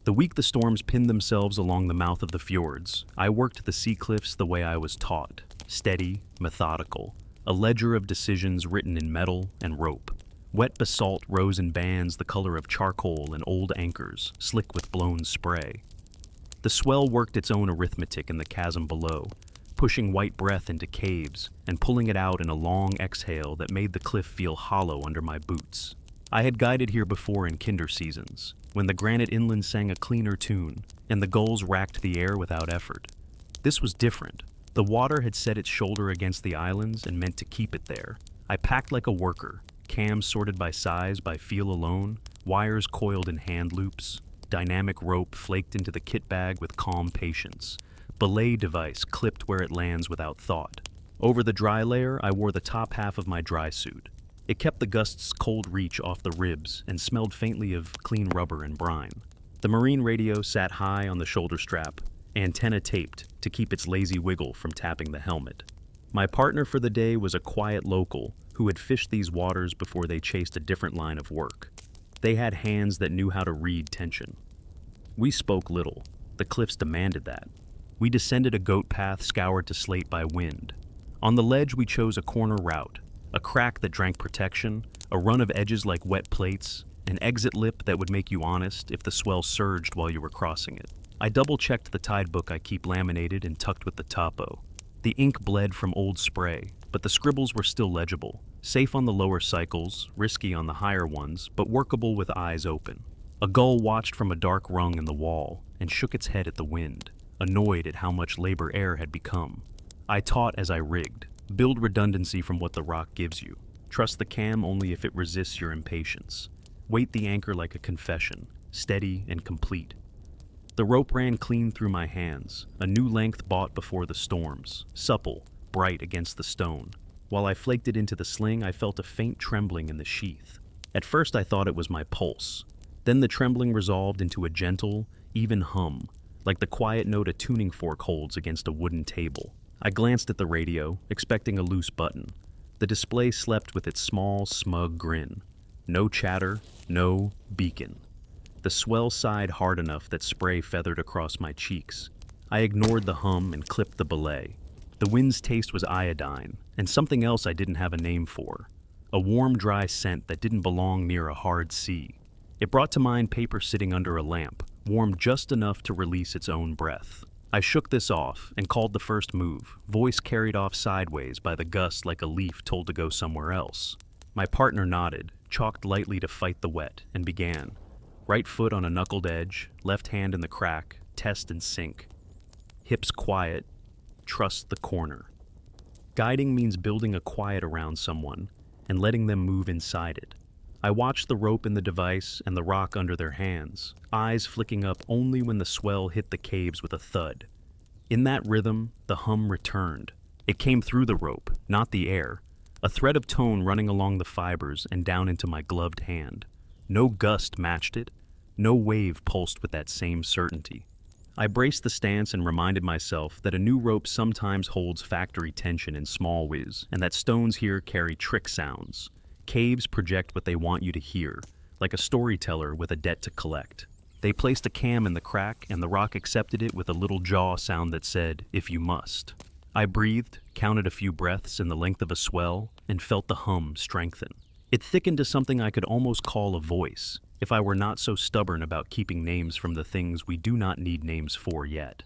The week the storms pinned themselves along the mouth of the fjords, I worked the sea cliffs the way I was taught, steady, methodical, a ledger of decisions written in metal and rope. Wet basalt rose in bands the color of charcoal and old anchors, slick with blown spray. The swell worked its own arithmetic in the chasm below, pushing white breath into caves and pulling it out in a long exhale that made the cliff feel hollow under my boots. I had guided here before in kinder seasons, when the granite inland sang a cleaner tune and the gulls racked the air without effort. This was different. The water had set its shoulder against the islands and meant to keep it there. I packed like a worker, cams sorted by size by feel alone, wires coiled in hand loops, dynamic rope flaked into the kit bag with calm patience, belay device clipped where it lands without thought. Over the dry layer, I wore the top half of my drysuit. It kept the gust's cold reach off the ribs and smelled faintly of clean rubber and brine. The marine radio sat high on the shoulder strap, antenna taped to keep its lazy wiggle from tapping the helmet. My partner for the day was a quiet local who had fished these waters before they chased a different line of work. They had hands that knew how to read tension. We spoke little. The cliffs demanded that. We descended a goat path scoured to slate by wind. On the ledge we chose a corner route, a crack that drank protection, a run of edges like wet plates, an exit lip that would make you honest if the swell surged while you were crossing it. I double-checked the tide book I keep laminated and tucked with the topo. The ink bled from old spray, but the scribbles were still legible, safe on the lower cycles, risky on the higher ones, but workable with eyes open. A gull watched from a dark rung in the wall and shook its head at the wind, annoyed at how much labor air had become. I taught as I rigged. Build redundancy from what the rock gives you. Trust the cam only if it resists your impatience. Weight the anchor like a confession, steady and complete. The rope ran clean through my hands, a new length bought before the storms, supple, bright against the stone. While I flaked it into the sling, I felt a faint trembling in the sheath. At first I thought it was my pulse. Then the trembling resolved into a gentle, even hum, like the quiet note a tuning fork holds against a wooden table. I glanced at the radio, expecting a loose button. The display slept with its small, smug grin. No chatter, no beacon. The swell sighed hard enough that spray feathered across my cheeks. I ignored the hum and clipped the belay. The wind's taste was iodine, and something else I didn't have a name for. A warm, dry scent that didn't belong near a hard sea. It brought to mind paper sitting under a lamp, warm just enough to release its own breath. I shook this off and called the first move, voice carried off sideways by the gust like a leaf told to go somewhere else. My partner nodded, chalked lightly to fight the wet, and began. Right foot on a knuckled edge, left hand in the crack, test and sink. Hips quiet, trust the corner. Guiding means building a quiet around someone and letting them move inside it. I watched the rope in the device and the rock under their hands, eyes flicking up only when the swell hit the caves with a thud. In that rhythm, the hum returned. It came through the rope, not the air, a thread of tone running along the fibers and down into my gloved hand. No gust matched it, no wave pulsed with that same certainty. I braced the stance and reminded myself that a new rope sometimes holds factory tension in small whiz, and that stones here carry trick sounds. Caves project what they want you to hear, like a storyteller with a debt to collect. They placed a cam in the crack, and the rock accepted it with a little jaw sound that said, "If you must." I breathed, counted a few breaths in the length of a swell, and felt the hum strengthen. It thickened to something I could almost call a voice, if I were not so stubborn about keeping names from the things we do not need names for yet.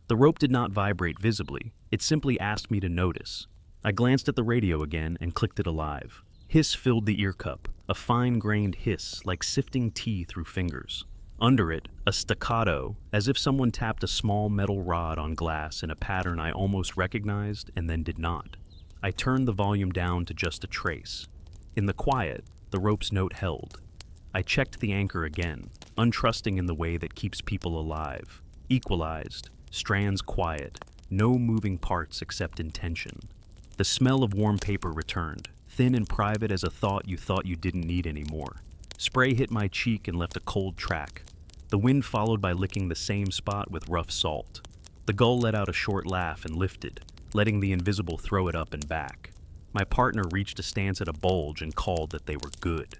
The rope did not vibrate visibly. It simply asked me to notice. I glanced at the radio again and clicked it alive. Hiss filled the ear cup, a fine-grained hiss like sifting tea through fingers. Under it, a staccato, as if someone tapped a small metal rod on glass in a pattern I almost recognized and then did not. I turned the volume down to just a trace. In the quiet, the rope's note held. I checked the anchor again, untrusting in the way that keeps people alive. Equalized, strands quiet, no moving parts except in tension. The smell of warm paper returned, thin and private as a thought you didn't need anymore. Spray hit my cheek and left a cold track. The wind followed by licking the same spot with rough salt. The gull let out a short laugh and lifted, letting the invisible throw it up and back. My partner reached a stance at a bulge and called that they were good.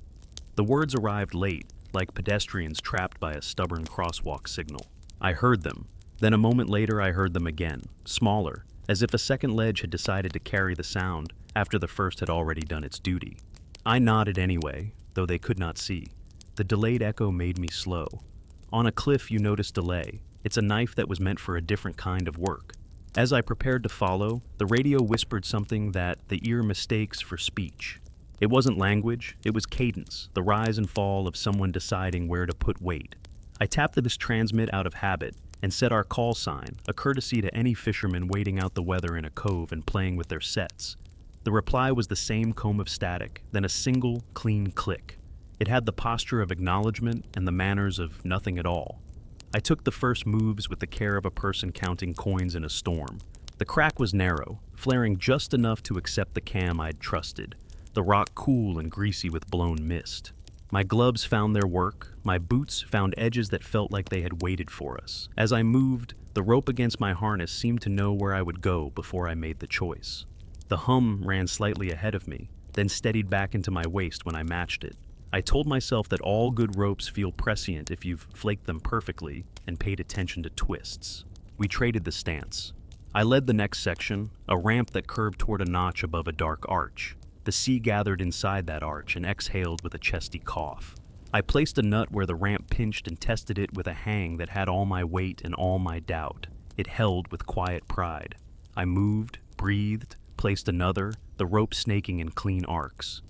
The words arrived late, like pedestrians trapped by a stubborn crosswalk signal. I heard them. Then a moment later I heard them again, smaller, as if a second ledge had decided to carry the sound after the first had already done its duty. I nodded anyway, though they could not see. The delayed echo made me slow. On a cliff you notice delay. It's a knife that was meant for a different kind of work. As I prepared to follow, the radio whispered something that the ear mistakes for speech. It wasn't language, it was cadence, the rise and fall of someone deciding where to put weight. I tapped the transmit out of habit and set our call sign, a courtesy to any fisherman waiting out the weather in a cove and playing with their sets. The reply was the same comb of static, then a single, clean click. It had the posture of acknowledgement and the manners of nothing at all. I took the first moves with the care of a person counting coins in a storm. The crack was narrow, flaring just enough to accept the cam I'd trusted, the rock cool and greasy with blown mist. My gloves found their work, my boots found edges that felt like they had waited for us. As I moved, the rope against my harness seemed to know where I would go before I made the choice. The hum ran slightly ahead of me, then steadied back into my waist when I matched it. I told myself that all good ropes feel prescient if you've flaked them perfectly and paid attention to twists. We traded the stance. I led the next section, a ramp that curved toward a notch above a dark arch. The sea gathered inside that arch and exhaled with a chesty cough. I placed a nut where the ramp pinched and tested it with a hang that had all my weight and all my doubt. It held with quiet pride. I moved, breathed, placed another, the rope snaking in clean arcs.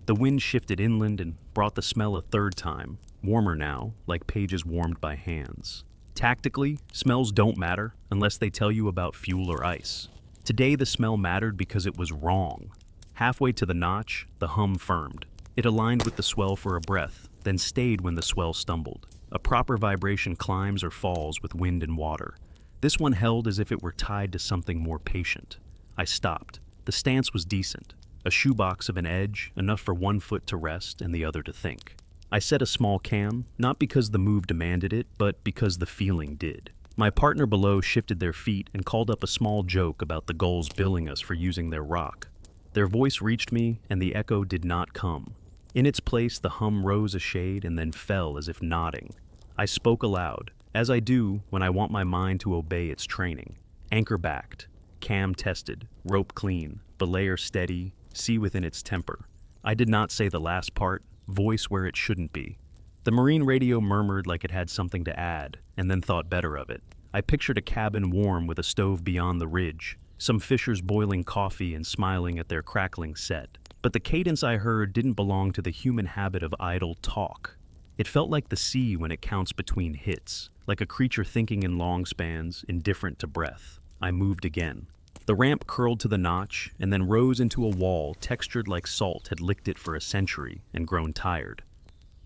The wind shifted inland and brought the smell a third time, warmer now, like pages warmed by hands. Tactically, smells don't matter unless they tell you about fuel or ice. Today the smell mattered because it was wrong. Halfway to the notch, the hum firmed. It aligned with the swell for a breath, then stayed when the swell stumbled. A proper vibration climbs or falls with wind and water. This one held as if it were tied to something more patient. I stopped. The stance was decent. A shoebox of an edge, enough for one foot to rest and the other to think. I set a small cam, not because the move demanded it, but because the feeling did. My partner below shifted their feet and called up a small joke about the gulls billing us for using their rock. Their voice reached me, and the echo did not come. In its place, the hum rose a shade and then fell as if nodding. I spoke aloud, as I do when I want my mind to obey its training. Anchor backed, cam tested, rope clean, belayer steady, sea within its temper. I did not say the last part, voice where it shouldn't be. The marine radio murmured like it had something to add, and then thought better of it. I pictured a cabin warm with a stove beyond the ridge, some fishers boiling coffee and smiling at their crackling set. But the cadence I heard didn't belong to the human habit of idle talk. It felt like the sea when it counts between hits, like a creature thinking in long spans, indifferent to breath. I moved again. The ramp curled to the notch and then rose into a wall textured like salt had licked it for a century and grown tired.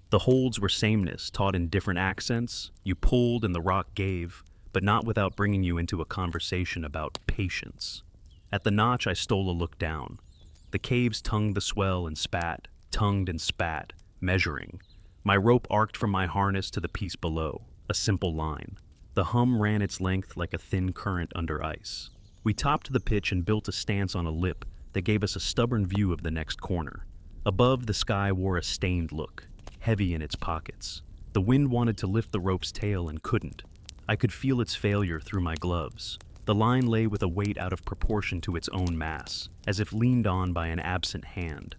The holds were sameness, taught in different accents. You pulled and the rock gave, but not without bringing you into a conversation about patience. At the notch, I stole a look down. The caves tongued the swell and spat, tongued and spat, measuring. My rope arced from my harness to the piece below, a simple line. The hum ran its length like a thin current under ice. We topped the pitch and built a stance on a lip that gave us a stubborn view of the next corner. Above, the sky wore a stained look, heavy in its pockets. The wind wanted to lift the rope's tail and couldn't. I could feel its failure through my gloves. The line lay with a weight out of proportion to its own mass, as if leaned on by an absent hand.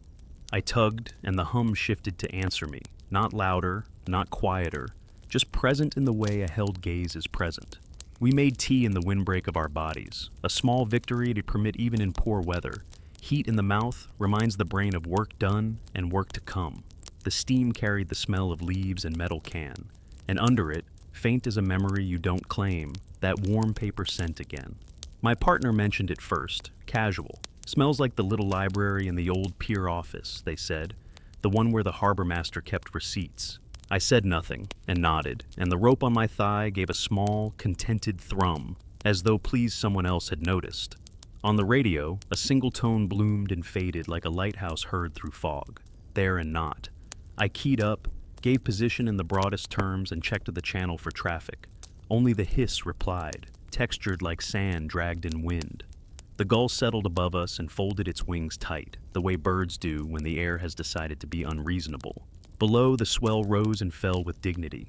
I tugged, and the hum shifted to answer me, not louder, not quieter, just present in the way a held gaze is present. We made tea in the windbreak of our bodies, a small victory to permit even in poor weather. Heat in the mouth reminds the brain of work done and work to come. The steam carried the smell of leaves and metal can, and under it, faint as a memory you don't claim, that warm paper scent again. My partner mentioned it first, casual. Smells like the little library in the old pier office, they said, the one where the harbor master kept receipts. I said nothing and nodded, and the rope on my thigh gave a small, contented thrum, as though pleased someone else had noticed. On the radio, a single tone bloomed and faded like a lighthouse heard through fog, there and not. I keyed up, gave position in the broadest terms, and checked the channel for traffic. Only the hiss replied, textured like sand dragged in wind. The gull settled above us and folded its wings tight, the way birds do when the air has decided to be unreasonable. Below, the swell rose and fell with dignity.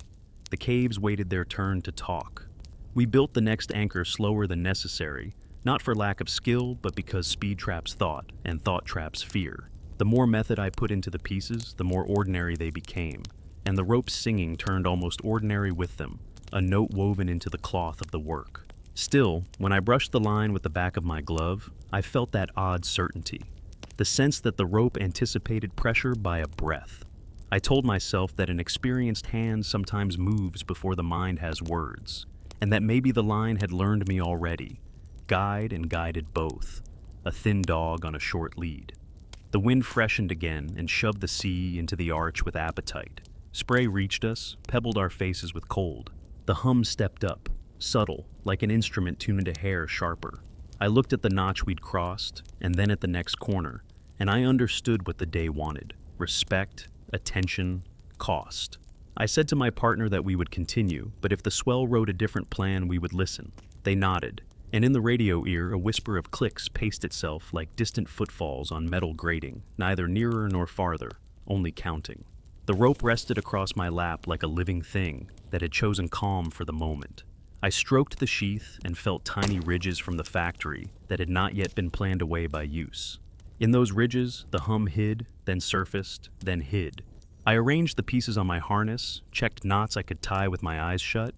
The caves waited their turn to talk. We built the next anchor slower than necessary, not for lack of skill, but because speed traps thought, and thought traps fear. The more method I put into the pieces, the more ordinary they became, and the rope's singing turned almost ordinary with them, a note woven into the cloth of the work. Still, when I brushed the line with the back of my glove, I felt that odd certainty, the sense that the rope anticipated pressure by a breath. I told myself that an experienced hand sometimes moves before the mind has words, and that maybe the line had learned me already, guide and guided both, a thin dog on a short lead. The wind freshened again and shoved the sea into the arch with appetite. Spray reached us, pebbled our faces with cold. The hum stepped up, subtle, like an instrument tuned a hair sharper. I looked at the notch we'd crossed, and then at the next corner, and I understood what the day wanted: respect, attention, cost. I said to my partner that we would continue, but if the swell wrote a different plan, we would listen. They nodded, and in the radio ear a whisper of clicks paced itself like distant footfalls on metal grating, neither nearer nor farther, only counting. The rope rested across my lap like a living thing that had chosen calm for the moment. I stroked the sheath and felt tiny ridges from the factory that had not yet been planned away by use. In those ridges, the hum hid, then surfaced, then hid. I arranged the pieces on my harness, checked knots I could tie with my eyes shut,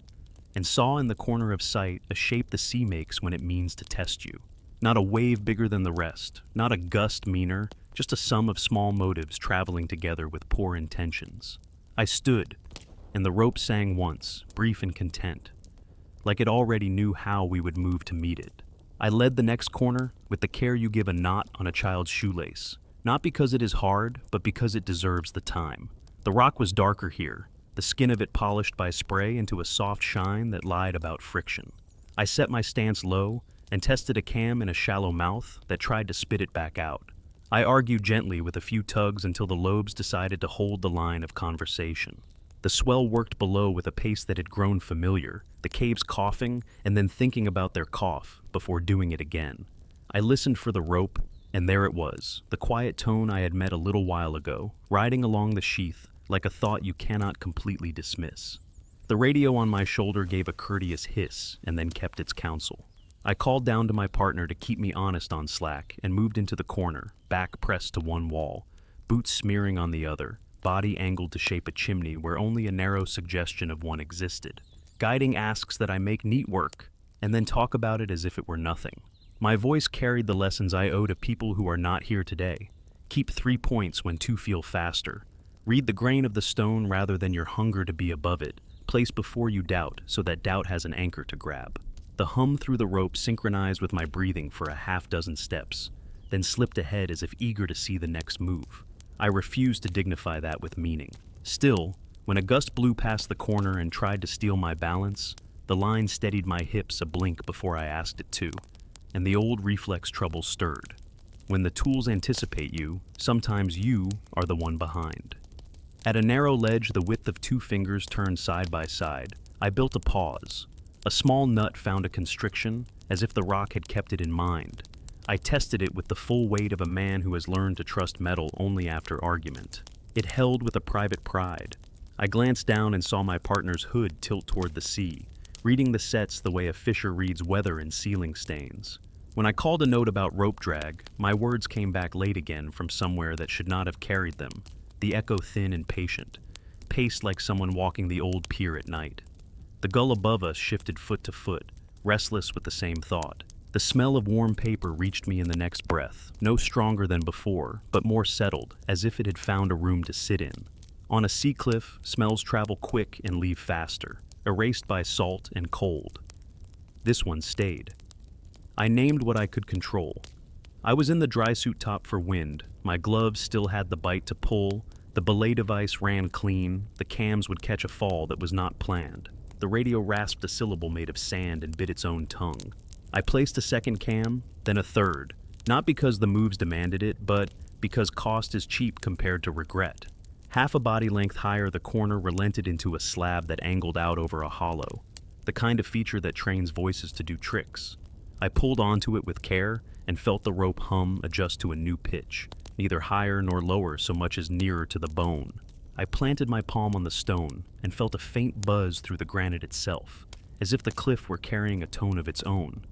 and saw in the corner of sight a shape the sea makes when it means to test you. Not a wave bigger than the rest, not a gust meaner, just a sum of small motives traveling together with poor intentions. I stood, and the rope sang once, brief and content, like it already knew how we would move to meet it. I led the next corner with the care you give a knot on a child's shoelace, not because it is hard, but because it deserves the time. The rock was darker here, the skin of it polished by spray into a soft shine that lied about friction. I set my stance low and tested a cam in a shallow mouth that tried to spit it back out. I argued gently with a few tugs until the lobes decided to hold the line of conversation. The swell worked below with a pace that had grown familiar, the caves coughing and then thinking about their cough before doing it again. I listened for the rope, and there it was, the quiet tone I had met a little while ago, riding along the sheath like a thought you cannot completely dismiss. The radio on my shoulder gave a courteous hiss and then kept its counsel. I called down to my partner to keep me honest on slack and moved into the corner, back pressed to one wall, boots smearing on the other, body angled to shape a chimney where only a narrow suggestion of one existed. Guiding asks that I make neat work, and then talk about it as if it were nothing. My voice carried the lessons I owe to people who are not here today. Keep 3 points when 2 feel faster. Read the grain of the stone rather than your hunger to be above it. Place before you doubt, so that doubt has an anchor to grab. The hum through the rope synchronized with my breathing for a half-dozen steps, then slipped ahead as if eager to see the next move. I refused to dignify that with meaning. Still, when a gust blew past the corner and tried to steal my balance, the line steadied my hips a blink before I asked it to, and the old reflex trouble stirred. When the tools anticipate you, sometimes you are the one behind. At a narrow ledge the width of 2 fingers turned side by side, I built a pause. A small nut found a constriction, as if the rock had kept it in mind. I tested it with the full weight of a man who has learned to trust metal only after argument. It held with a private pride. I glanced down and saw my partner's hood tilt toward the sea, reading the sets the way a fisher reads weather in ceiling stains. When I called a note about rope drag, my words came back late again from somewhere that should not have carried them, the echo thin and patient, paced like someone walking the old pier at night. The gull above us shifted foot to foot, restless with the same thought. The smell of warm paper reached me in the next breath, no stronger than before, but more settled, as if it had found a room to sit in. On a sea cliff, smells travel quick and leave faster, erased by salt and cold. This one stayed. I named what I could control. I was in the drysuit top for wind, my gloves still had the bite to pull, the belay device ran clean, the cams would catch a fall that was not planned. The radio rasped a syllable made of sand and bit its own tongue. I placed a second cam, then a third, not because the moves demanded it, but because cost is cheap compared to regret. Half a body length higher, the corner relented into a slab that angled out over a hollow, the kind of feature that trains voices to do tricks. I pulled onto it with care and felt the rope hum adjust to a new pitch, neither higher nor lower so much as nearer to the bone. I planted my palm on the stone and felt a faint buzz through the granite itself, as if the cliff were carrying a tone of its own.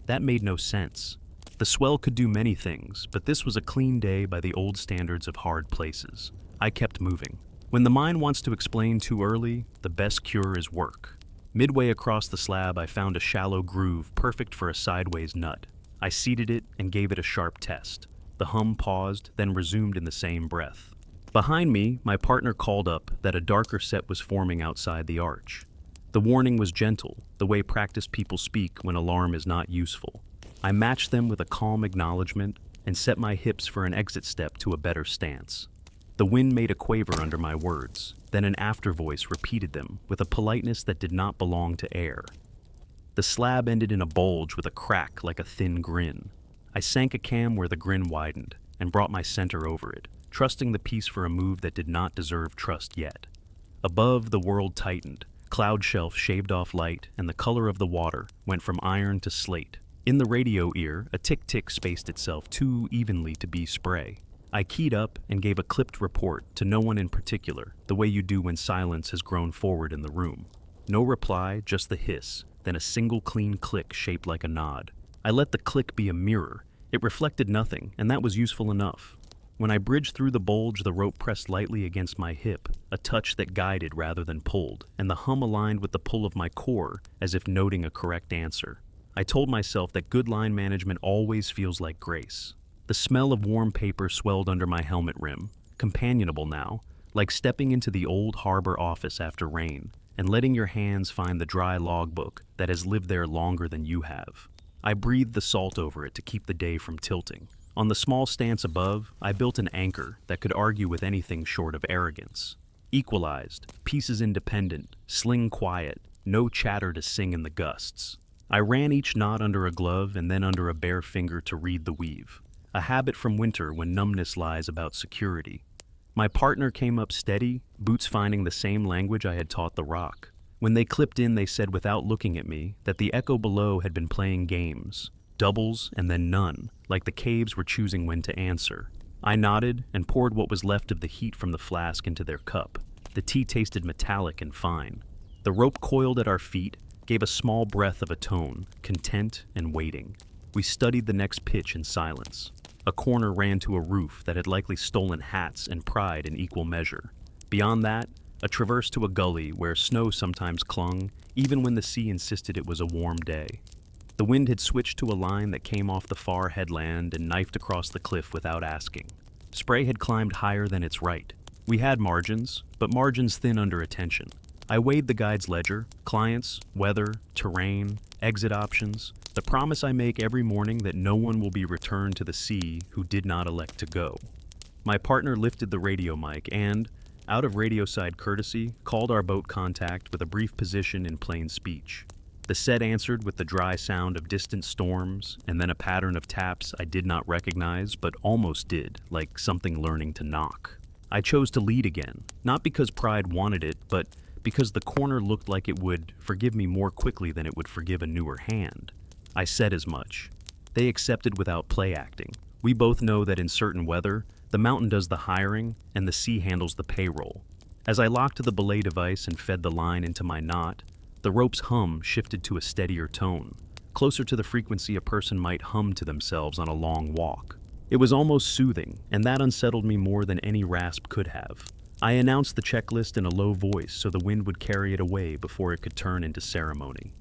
That made no sense. The swell could do many things, but this was a clean day by the old standards of hard places. I kept moving. When the mind wants to explain too early, the best cure is work. Midway across the slab, I found a shallow groove perfect for a sideways nut. I seated it and gave it a sharp test. The hum paused, then resumed in the same breath. Behind me, my partner called up that a darker set was forming outside the arch. The warning was gentle, the way practiced people speak when alarm is not useful. I matched them with a calm acknowledgement and set my hips for an exit step to a better stance. The wind made a quaver under my words, then an after voice repeated them with a politeness that did not belong to air. The slab ended in a bulge with a crack like a thin grin. I sank a cam where the grin widened and brought my center over it, trusting the piece for a move that did not deserve trust yet. Above, the world tightened. Cloud shelf shaved off light, and the color of the water went from iron to slate. In the radio ear, a tick-tick spaced itself too evenly to be spray. I keyed up and gave a clipped report to no one in particular, the way you do when silence has grown forward in the room. No reply, just the hiss, then a single clean click shaped like a nod. I let the click be a mirror. It reflected nothing, and that was useful enough. When I bridged through the bulge, the rope pressed lightly against my hip, a touch that guided rather than pulled, and the hum aligned with the pull of my core, as if noting a correct answer. I told myself that good line management always feels like grace. The smell of warm paper swelled under my helmet rim, companionable now, like stepping into the old harbor office after rain, and letting your hands find the dry logbook that has lived there longer than you have. I breathed the salt over it to keep the day from tilting. On the small stance above, I built an anchor that could argue with anything short of arrogance. Equalized, pieces independent, sling quiet, no chatter to sing in the gusts. I ran each knot under a glove and then under a bare finger to read the weave. A habit from winter when numbness lies about security. My partner came up steady, boots finding the same language I had taught the rock. When they clipped in, they said without looking at me that the echo below had been playing games, doubles and then none, like the caves were choosing when to answer. I nodded and poured what was left of the heat from the flask into their cup. The tea tasted metallic and fine. The rope coiled at our feet, gave a small breath of a tone, content and waiting. We studied the next pitch in silence. A corner ran to a roof that had likely stolen hats and pride in equal measure. Beyond that, a traverse to a gully where snow sometimes clung, even when the sea insisted it was a warm day. The wind had switched to a line that came off the far headland and knifed across the cliff without asking. Spray had climbed higher than its right. We had margins, but margins thin under attention. I weighed the guide's ledger, clients, weather, terrain, exit options, the promise I make every morning that no one will be returned to the sea who did not elect to go. My partner lifted the radio mic and, out of radio side courtesy, called our boat contact with a brief position in plain speech. The set answered with the dry sound of distant storms, and then a pattern of taps I did not recognize, but almost did, like something learning to knock. I chose to lead again, not because pride wanted it, but because the corner looked like it would forgive me more quickly than it would forgive a newer hand. I said as much. They accepted without play acting. We both know that in certain weather, the mountain does the hiring and the sea handles the payroll. As I locked the belay device and fed the line into my knot, the rope's hum shifted to a steadier tone, closer to the frequency a person might hum to themselves on a long walk. It was almost soothing, and that unsettled me more than any rasp could have. I announced the checklist in a low voice so the wind would carry it away before it could turn into ceremony.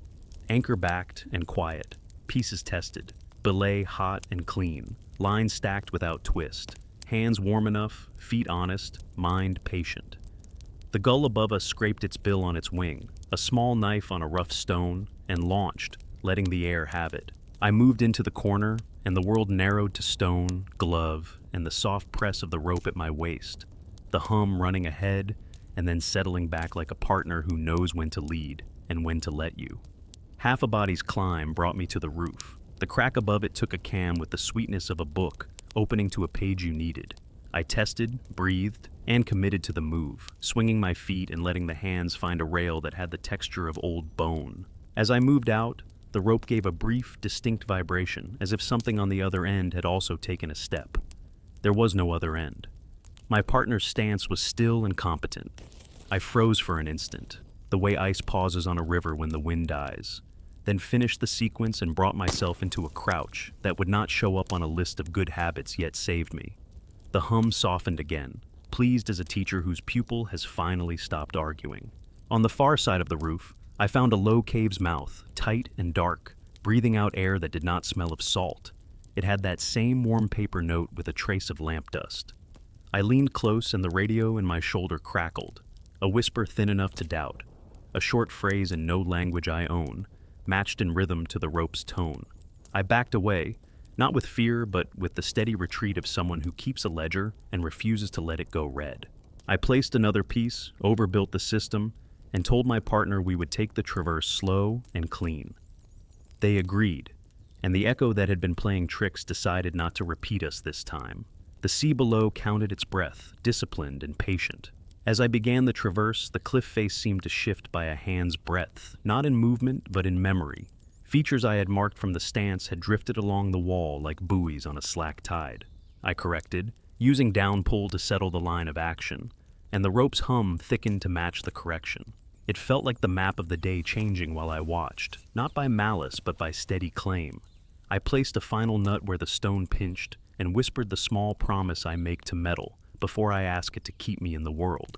Anchor backed and quiet, pieces tested, belay hot and clean, line stacked without twist, hands warm enough, feet honest, mind patient. The gull above us scraped its bill on its wing, a small knife on a rough stone, and launched, letting the air have it. I moved into the corner, and the world narrowed to stone, glove, and the soft press of the rope at my waist, the hum running ahead, and then settling back like a partner who knows when to lead and when to let you. Half a body's climb brought me to the roof. The crack above it took a cam with the sweetness of a book, opening to a page you needed. I tested, breathed, and committed to the move, swinging my feet and letting the hands find a rail that had the texture of old bone. As I moved out, the rope gave a brief, distinct vibration, as if something on the other end had also taken a step. There was no other end. My partner's stance was still and competent. I froze for an instant, the way ice pauses on a river when the wind dies, then finished the sequence and brought myself into a crouch that would not show up on a list of good habits yet saved me. The hum softened again, pleased as a teacher whose pupil has finally stopped arguing. On the far side of the roof, I found a low cave's mouth, tight and dark, breathing out air that did not smell of salt. It had that same warm paper note with a trace of lamp dust. I leaned close and the radio in my shoulder crackled, a whisper thin enough to doubt, a short phrase in no language I own, matched in rhythm to the rope's tone. I backed away, not with fear, but with the steady retreat of someone who keeps a ledger and refuses to let it go red. I placed another piece, overbuilt the system, and told my partner we would take the traverse slow and clean. They agreed, and the echo that had been playing tricks decided not to repeat us this time. The sea below counted its breath, disciplined and patient. As I began the traverse, the cliff face seemed to shift by a hand's breadth, not in movement, but in memory. Features I had marked from the stance had drifted along the wall like buoys on a slack tide. I corrected, using downpull to settle the line of action, and the rope's hum thickened to match the correction. It felt like the map of the day changing while I watched, not by malice but by steady claim. I placed a final nut where the stone pinched and whispered the small promise I make to metal before I ask it to keep me in the world.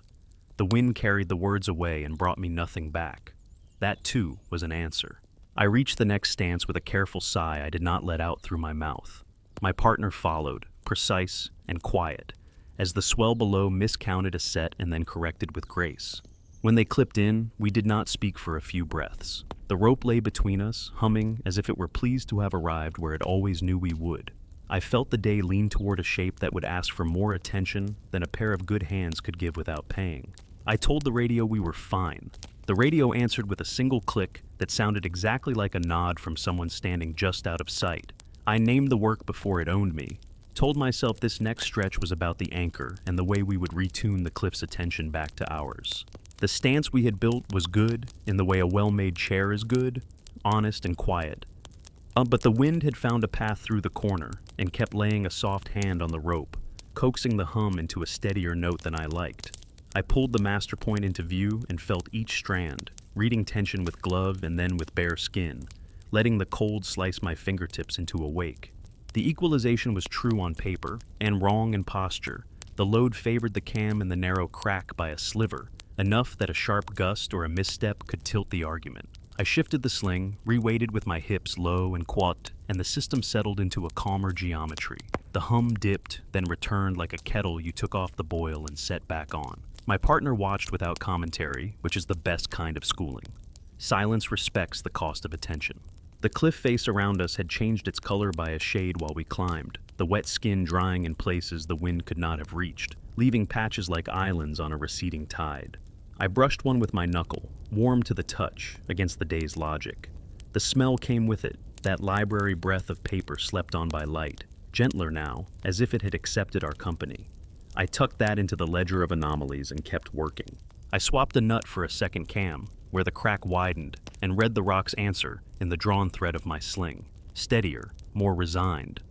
The wind carried the words away and brought me nothing back. That, too, was an answer. I reached the next stance with a careful sigh I did not let out through my mouth. My partner followed, precise and quiet, as the swell below miscounted a set and then corrected with grace. When they clipped in, we did not speak for a few breaths. The rope lay between us, humming as if it were pleased to have arrived where it always knew we would. I felt the day lean toward a shape that would ask for more attention than a pair of good hands could give without paying. I told the radio we were fine. The radio answered with a single click that sounded exactly like a nod from someone standing just out of sight. I named the work before it owned me, told myself this next stretch was about the anchor and the way we would retune the cliff's attention back to ours. The stance we had built was good, in the way a well-made chair is good, honest and quiet. But the wind had found a path through the corner and kept laying a soft hand on the rope, coaxing the hum into a steadier note than I liked. I pulled the master point into view and felt each strand, reading tension with glove and then with bare skin, letting the cold slice my fingertips into a wake. The equalization was true on paper, and wrong in posture. The load favored the cam in the narrow crack by a sliver, enough that a sharp gust or a misstep could tilt the argument. I shifted the sling, reweighted with my hips low and quat, and the system settled into a calmer geometry. The hum dipped, then returned like a kettle you took off the boil and set back on. My partner watched without commentary, which is the best kind of schooling. Silence respects the cost of attention. The cliff face around us had changed its color by a shade while we climbed, the wet skin drying in places the wind could not have reached, leaving patches like islands on a receding tide. I brushed one with my knuckle, warm to the touch, against the day's logic. The smell came with it, that library breath of paper slept on by light, gentler now, as if it had accepted our company. I tucked that into the ledger of anomalies and kept working. I swapped a nut for a second cam, where the crack widened, and read the rock's answer in the drawn thread of my sling, steadier, more resigned.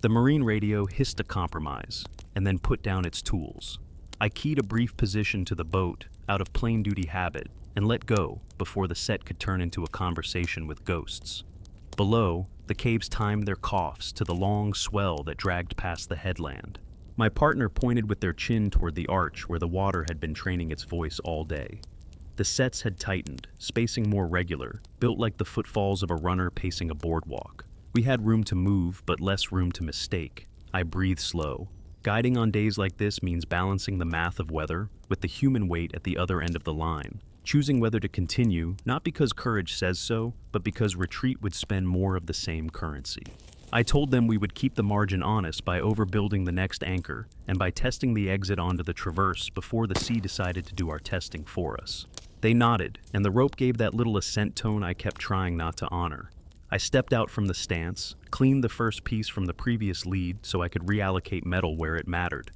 The marine radio hissed a compromise, and then put down its tools. I keyed a brief position to the boat, out of plain-duty habit, and let go before the set could turn into a conversation with ghosts. Below, the caves timed their coughs to the long swell that dragged past the headland. My partner pointed with their chin toward the arch where the water had been training its voice all day. The sets had tightened, spacing more regular, built like the footfalls of a runner pacing a boardwalk. We had room to move, but less room to mistake. I breathed slow. Guiding on days like this means balancing the math of weather with the human weight at the other end of the line, choosing whether to continue, not because courage says so, but because retreat would spend more of the same currency. I told them we would keep the margin honest by overbuilding the next anchor and by testing the exit onto the traverse before the sea decided to do our testing for us. They nodded, and the rope gave that little assent tone I kept trying not to honor. I stepped out from the stance, cleaned the first piece from the previous lead so I could reallocate metal where it mattered,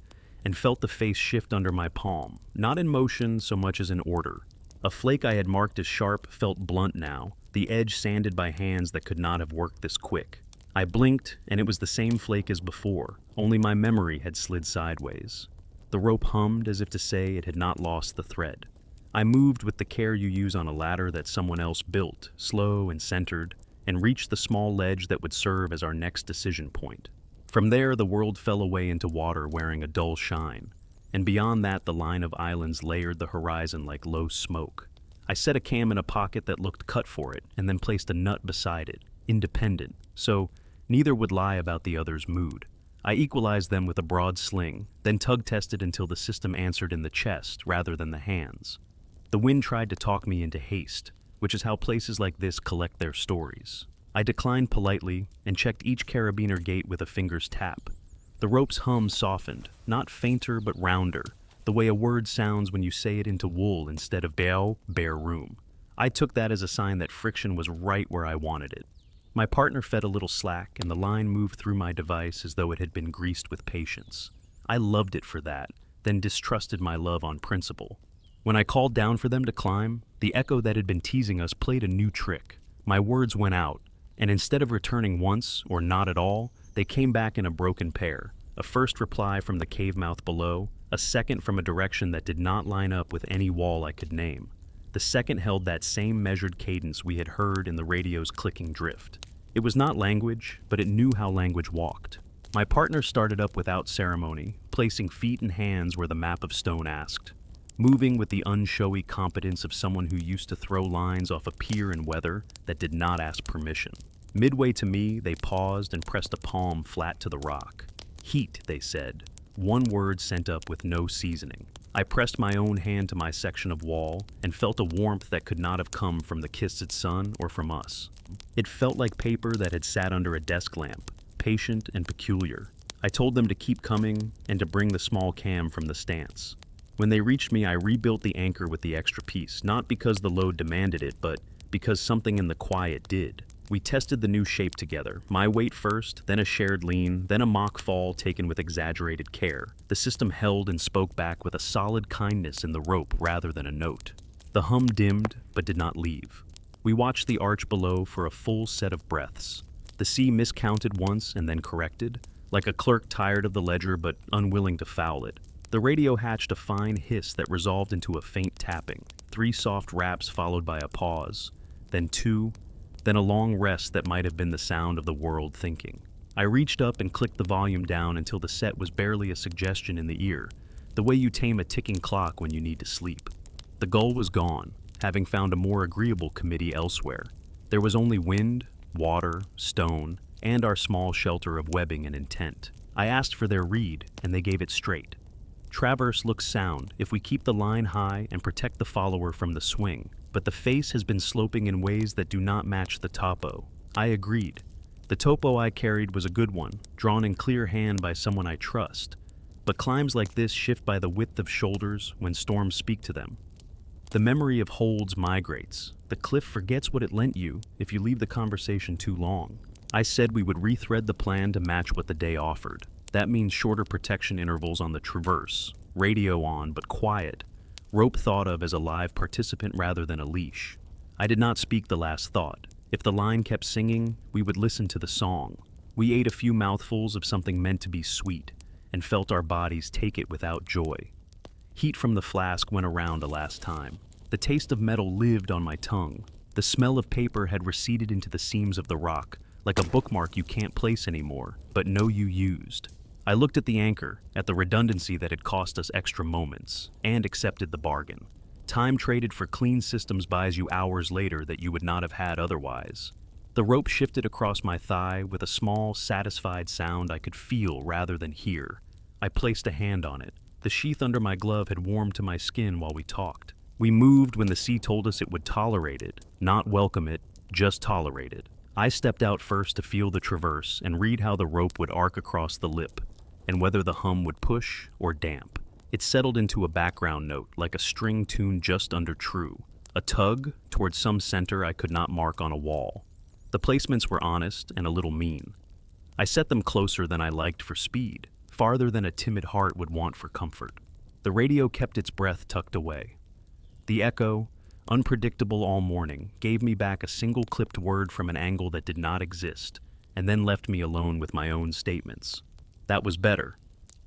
and felt the face shift under my palm, not in motion so much as in order. A flake I had marked as sharp felt blunt now, the edge sanded by hands that could not have worked this quick. I blinked, and it was the same flake as before, only my memory had slid sideways. The rope hummed as if to say it had not lost the thread. I moved with the care you use on a ladder that someone else built, slow and centered, and reached the small ledge that would serve as our next decision point. From there, the world fell away into water wearing a dull shine, and beyond that the line of islands layered the horizon like low smoke. I set a cam in a pocket that looked cut for it, and then placed a nut beside it, independent, so neither would lie about the other's mood. I equalized them with a broad sling, then tug-tested until the system answered in the chest rather than the hands. The wind tried to talk me into haste, which is how places like this collect their stories. I declined politely and checked each carabiner gate with a finger's tap. The rope's hum softened, not fainter but rounder, the way a word sounds when you say it into wool instead of bare room. I took that as a sign that friction was right where I wanted it. My partner fed a little slack, and the line moved through my device as though it had been greased with patience. I loved it for that, then distrusted my love on principle. When I called down for them to climb, the echo that had been teasing us played a new trick. My words went out, and instead of returning once or not at all, they came back in a broken pair. A first reply from the cave mouth below, a second from a direction that did not line up with any wall I could name. The second held that same measured cadence we had heard in the radio's clicking drift. It was not language, but it knew how language walked. My partner started up without ceremony, placing feet and hands where the map of stone asked, moving with the unshowy competence of someone who used to throw lines off a pier in weather that did not ask permission. Midway to me, they paused and pressed a palm flat to the rock. Heat, they said, one word sent up with no seasoning. I pressed my own hand to my section of wall and felt a warmth that could not have come from the kissed sun or from us. It felt like paper that had sat under a desk lamp, patient and peculiar. I told them to keep coming and to bring the small cam from the stance. When they reached me, I rebuilt the anchor with the extra piece, not because the load demanded it, but because something in the quiet did. We tested the new shape together, my weight first, then a shared lean, then a mock fall taken with exaggerated care. The system held and spoke back with a solid kindness in the rope rather than a note. The hum dimmed, but did not leave. We watched the arch below for a full set of breaths. The sea miscounted once and then corrected, like a clerk tired of the ledger but unwilling to foul it. The radio hatched a fine hiss that resolved into a faint tapping, 3 soft raps followed by a pause, then 2, then a long rest that might have been the sound of the world thinking. I reached up and clicked the volume down until the set was barely a suggestion in the ear, the way you tame a ticking clock when you need to sleep. The gull was gone, having found a more agreeable committee elsewhere. There was only wind, water, stone, and our small shelter of webbing and intent. I asked for their read, and they gave it straight. Traverse looks sound if we keep the line high and protect the follower from the swing, but the face has been sloping in ways that do not match the topo. I agreed. The topo I carried was a good one, drawn in clear hand by someone I trust, but climbs like this shift by the width of shoulders when storms speak to them. The memory of holds migrates. The cliff forgets what it lent you if you leave the conversation too long. I said we would rethread the plan to match what the day offered. That means shorter protection intervals on the traverse, radio on but quiet, rope thought of as a live participant rather than a leash. I did not speak the last thought. If the line kept singing, we would listen to the song. We ate a few mouthfuls of something meant to be sweet, and felt our bodies take it without joy. Heat from the flask went around a last time. The taste of metal lived on my tongue. The smell of paper had receded into the seams of the rock, like a bookmark you can't place anymore, but know you used. I looked at the anchor, at the redundancy that had cost us extra moments, and accepted the bargain. Time traded for clean systems buys you hours later that you would not have had otherwise. The rope shifted across my thigh with a small, satisfied sound I could feel rather than hear. I placed a hand on it. The sheath under my glove had warmed to my skin while we talked. We moved when the sea told us it would tolerate it, not welcome it, just tolerate it. I stepped out first to feel the traverse and read how the rope would arc across the lip, and whether the hum would push or damp. It settled into a background note, like a string tuned just under true, a tug towards some center I could not mark on a wall. The placements were honest and a little mean. I set them closer than I liked for speed, farther than a timid heart would want for comfort. The radio kept its breath tucked away. The echo, unpredictable all morning, gave me back a single clipped word from an angle that did not exist, and then left me alone with my own statements. That was better.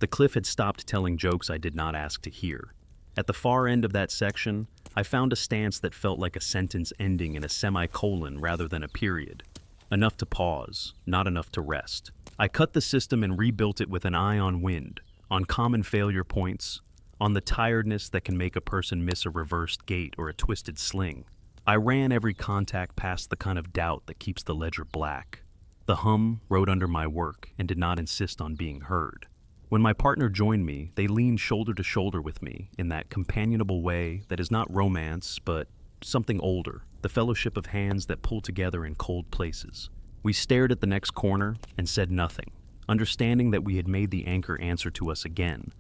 The cliff had stopped telling jokes I did not ask to hear. At the far end of that section, I found a stance that felt like a sentence ending in a semicolon rather than a period. Enough to pause, not enough to rest. I cut the system and rebuilt it with an eye on wind, on common failure points, on the tiredness that can make a person miss a reversed gate or a twisted sling. I ran every contact past the kind of doubt that keeps the ledger black. The hum rode under my work and did not insist on being heard. When my partner joined me, they leaned shoulder to shoulder with me in that companionable way that is not romance, but something older, the fellowship of hands that pull together in cold places. We stared at the next corner and said nothing, understanding that we had made the anchor answer to us again,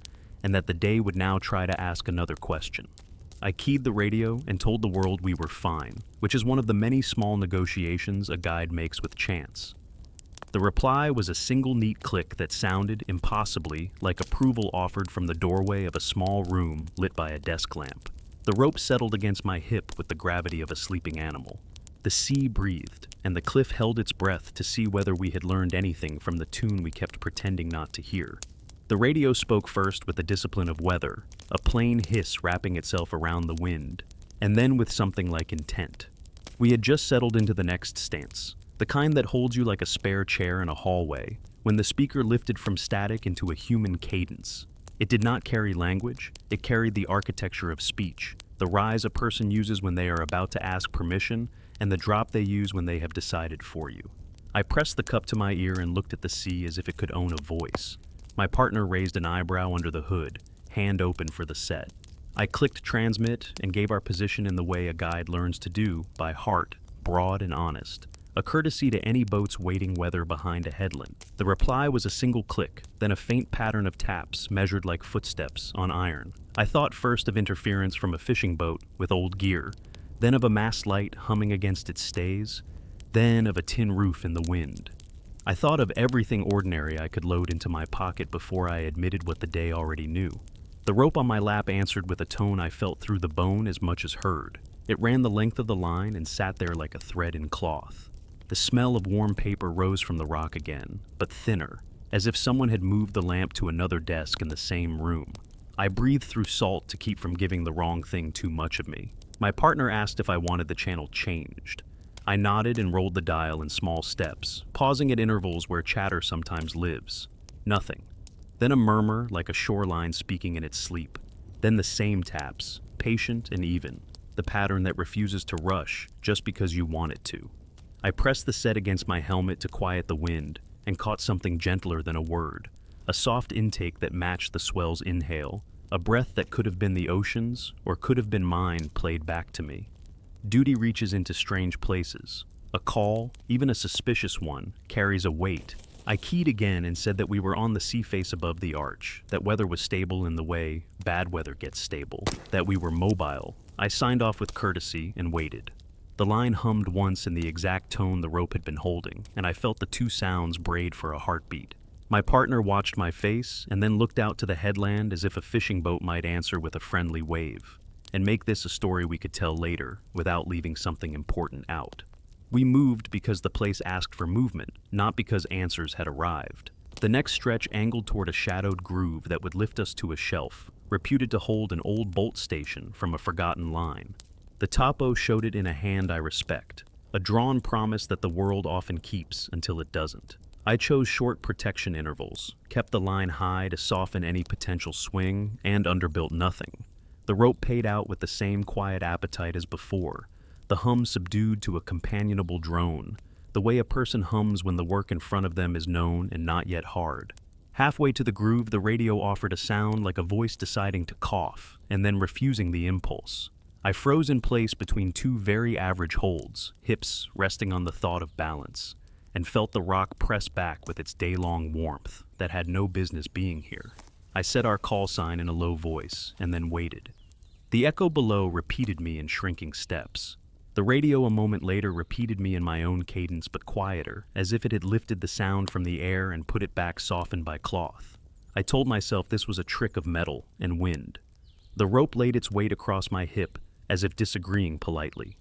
and that the day would now try to ask another question. I keyed the radio and told the world we were fine, which is one of the many small negotiations a guide makes with chance. The reply was a single neat click that sounded, impossibly, like approval offered from the doorway of a small room lit by a desk lamp. The rope settled against my hip with the gravity of a sleeping animal. The sea breathed, and the cliff held its breath to see whether we had learned anything from the tune we kept pretending not to hear. The radio spoke first with the discipline of weather, a plain hiss wrapping itself around the wind, and then with something like intent. We had just settled into the next stance, the kind that holds you like a spare chair in a hallway, when the speaker lifted from static into a human cadence. It did not carry language, it carried the architecture of speech, the rise a person uses when they are about to ask permission, and the drop they use when they have decided for you. I pressed the cup to my ear and looked at the sea as if it could own a voice. My partner raised an eyebrow under the hood, hand open for the set. I clicked transmit and gave our position in the way a guide learns to do, by heart, broad and honest. A courtesy to any boats waiting weather behind a headland. The reply was a single click, then a faint pattern of taps measured like footsteps on iron. I thought first of interference from a fishing boat with old gear, then of a mast light humming against its stays, then of a tin roof in the wind. I thought of everything ordinary I could load into my pocket before I admitted what the day already knew. The rope on my lap answered with a tone I felt through the bone as much as heard. It ran the length of the line and sat there like a thread in cloth. The smell of warm paper rose from the rock again, but thinner, as if someone had moved the lamp to another desk in the same room. I breathed through salt to keep from giving the wrong thing too much of me. My partner asked if I wanted the channel changed. I nodded and rolled the dial in small steps, pausing at intervals where chatter sometimes lives. Nothing. Then a murmur like a shoreline speaking in its sleep. Then the same taps, patient and even, the pattern that refuses to rush just because you want it to. I pressed the set against my helmet to quiet the wind and caught something gentler than a word, a soft intake that matched the swell's inhale, a breath that could have been the ocean's or could have been mine played back to me. Duty reaches into strange places. A call, even a suspicious one, carries a weight. I keyed again and said that we were on the sea face above the arch, that weather was stable in the way bad weather gets stable, that we were mobile. I signed off with courtesy and waited. The line hummed once in the exact tone the rope had been holding, and I felt the two sounds braid for a heartbeat. My partner watched my face and then looked out to the headland as if a fishing boat might answer with a friendly wave, and make this a story we could tell later without leaving something important out. We moved because the place asked for movement, not because answers had arrived. The next stretch angled toward a shadowed groove that would lift us to a shelf, reputed to hold an old bolt station from a forgotten line. The topo showed it in a hand I respect, a drawn promise that the world often keeps until it doesn't. I chose short protection intervals, kept the line high to soften any potential swing, and underbuilt nothing. The rope paid out with the same quiet appetite as before, the hum subdued to a companionable drone, the way a person hums when the work in front of them is known and not yet hard. Halfway to the groove, the radio offered a sound like a voice deciding to cough, and then refusing the impulse. I froze in place between two very average holds, hips resting on the thought of balance, and felt the rock press back with its day-long warmth that had no business being here. I said our call sign in a low voice, and then waited. The echo below repeated me in shrinking steps. The radio a moment later repeated me in my own cadence but quieter, as if it had lifted the sound from the air and put it back softened by cloth. I told myself this was a trick of metal and wind. The rope laid its weight across my hip, as if disagreeing politely.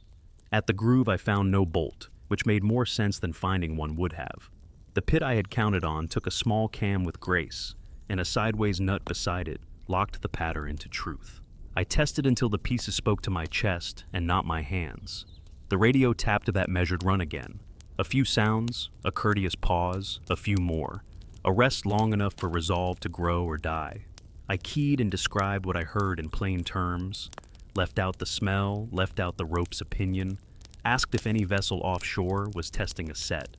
At the groove I found no bolt, which made more sense than finding one would have. The pit I had counted on took a small cam with grace, and a sideways nut beside it locked the patter into truth. I tested until the pieces spoke to my chest and not my hands. The radio tapped that measured run again. A few sounds, a courteous pause, a few more. A rest long enough for resolve to grow or die. I keyed and described what I heard in plain terms, left out the smell, left out the rope's opinion, asked if any vessel offshore was testing a set.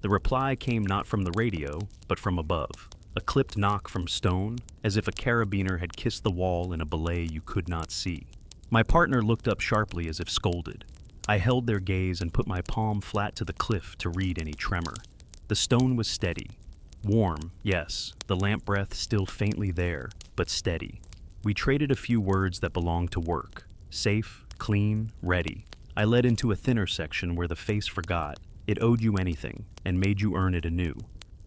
The reply came not from the radio, but from above. A clipped knock from stone, as if a carabiner had kissed the wall in a belay you could not see. My partner looked up sharply as if scolded. I held their gaze and put my palm flat to the cliff to read any tremor. The stone was steady. Warm, yes, the lamp breath still faintly there, but steady. We traded a few words that belonged to work. Safe, clean, ready. I led into a thinner section where the face forgot. It owed you anything, and made you earn it anew.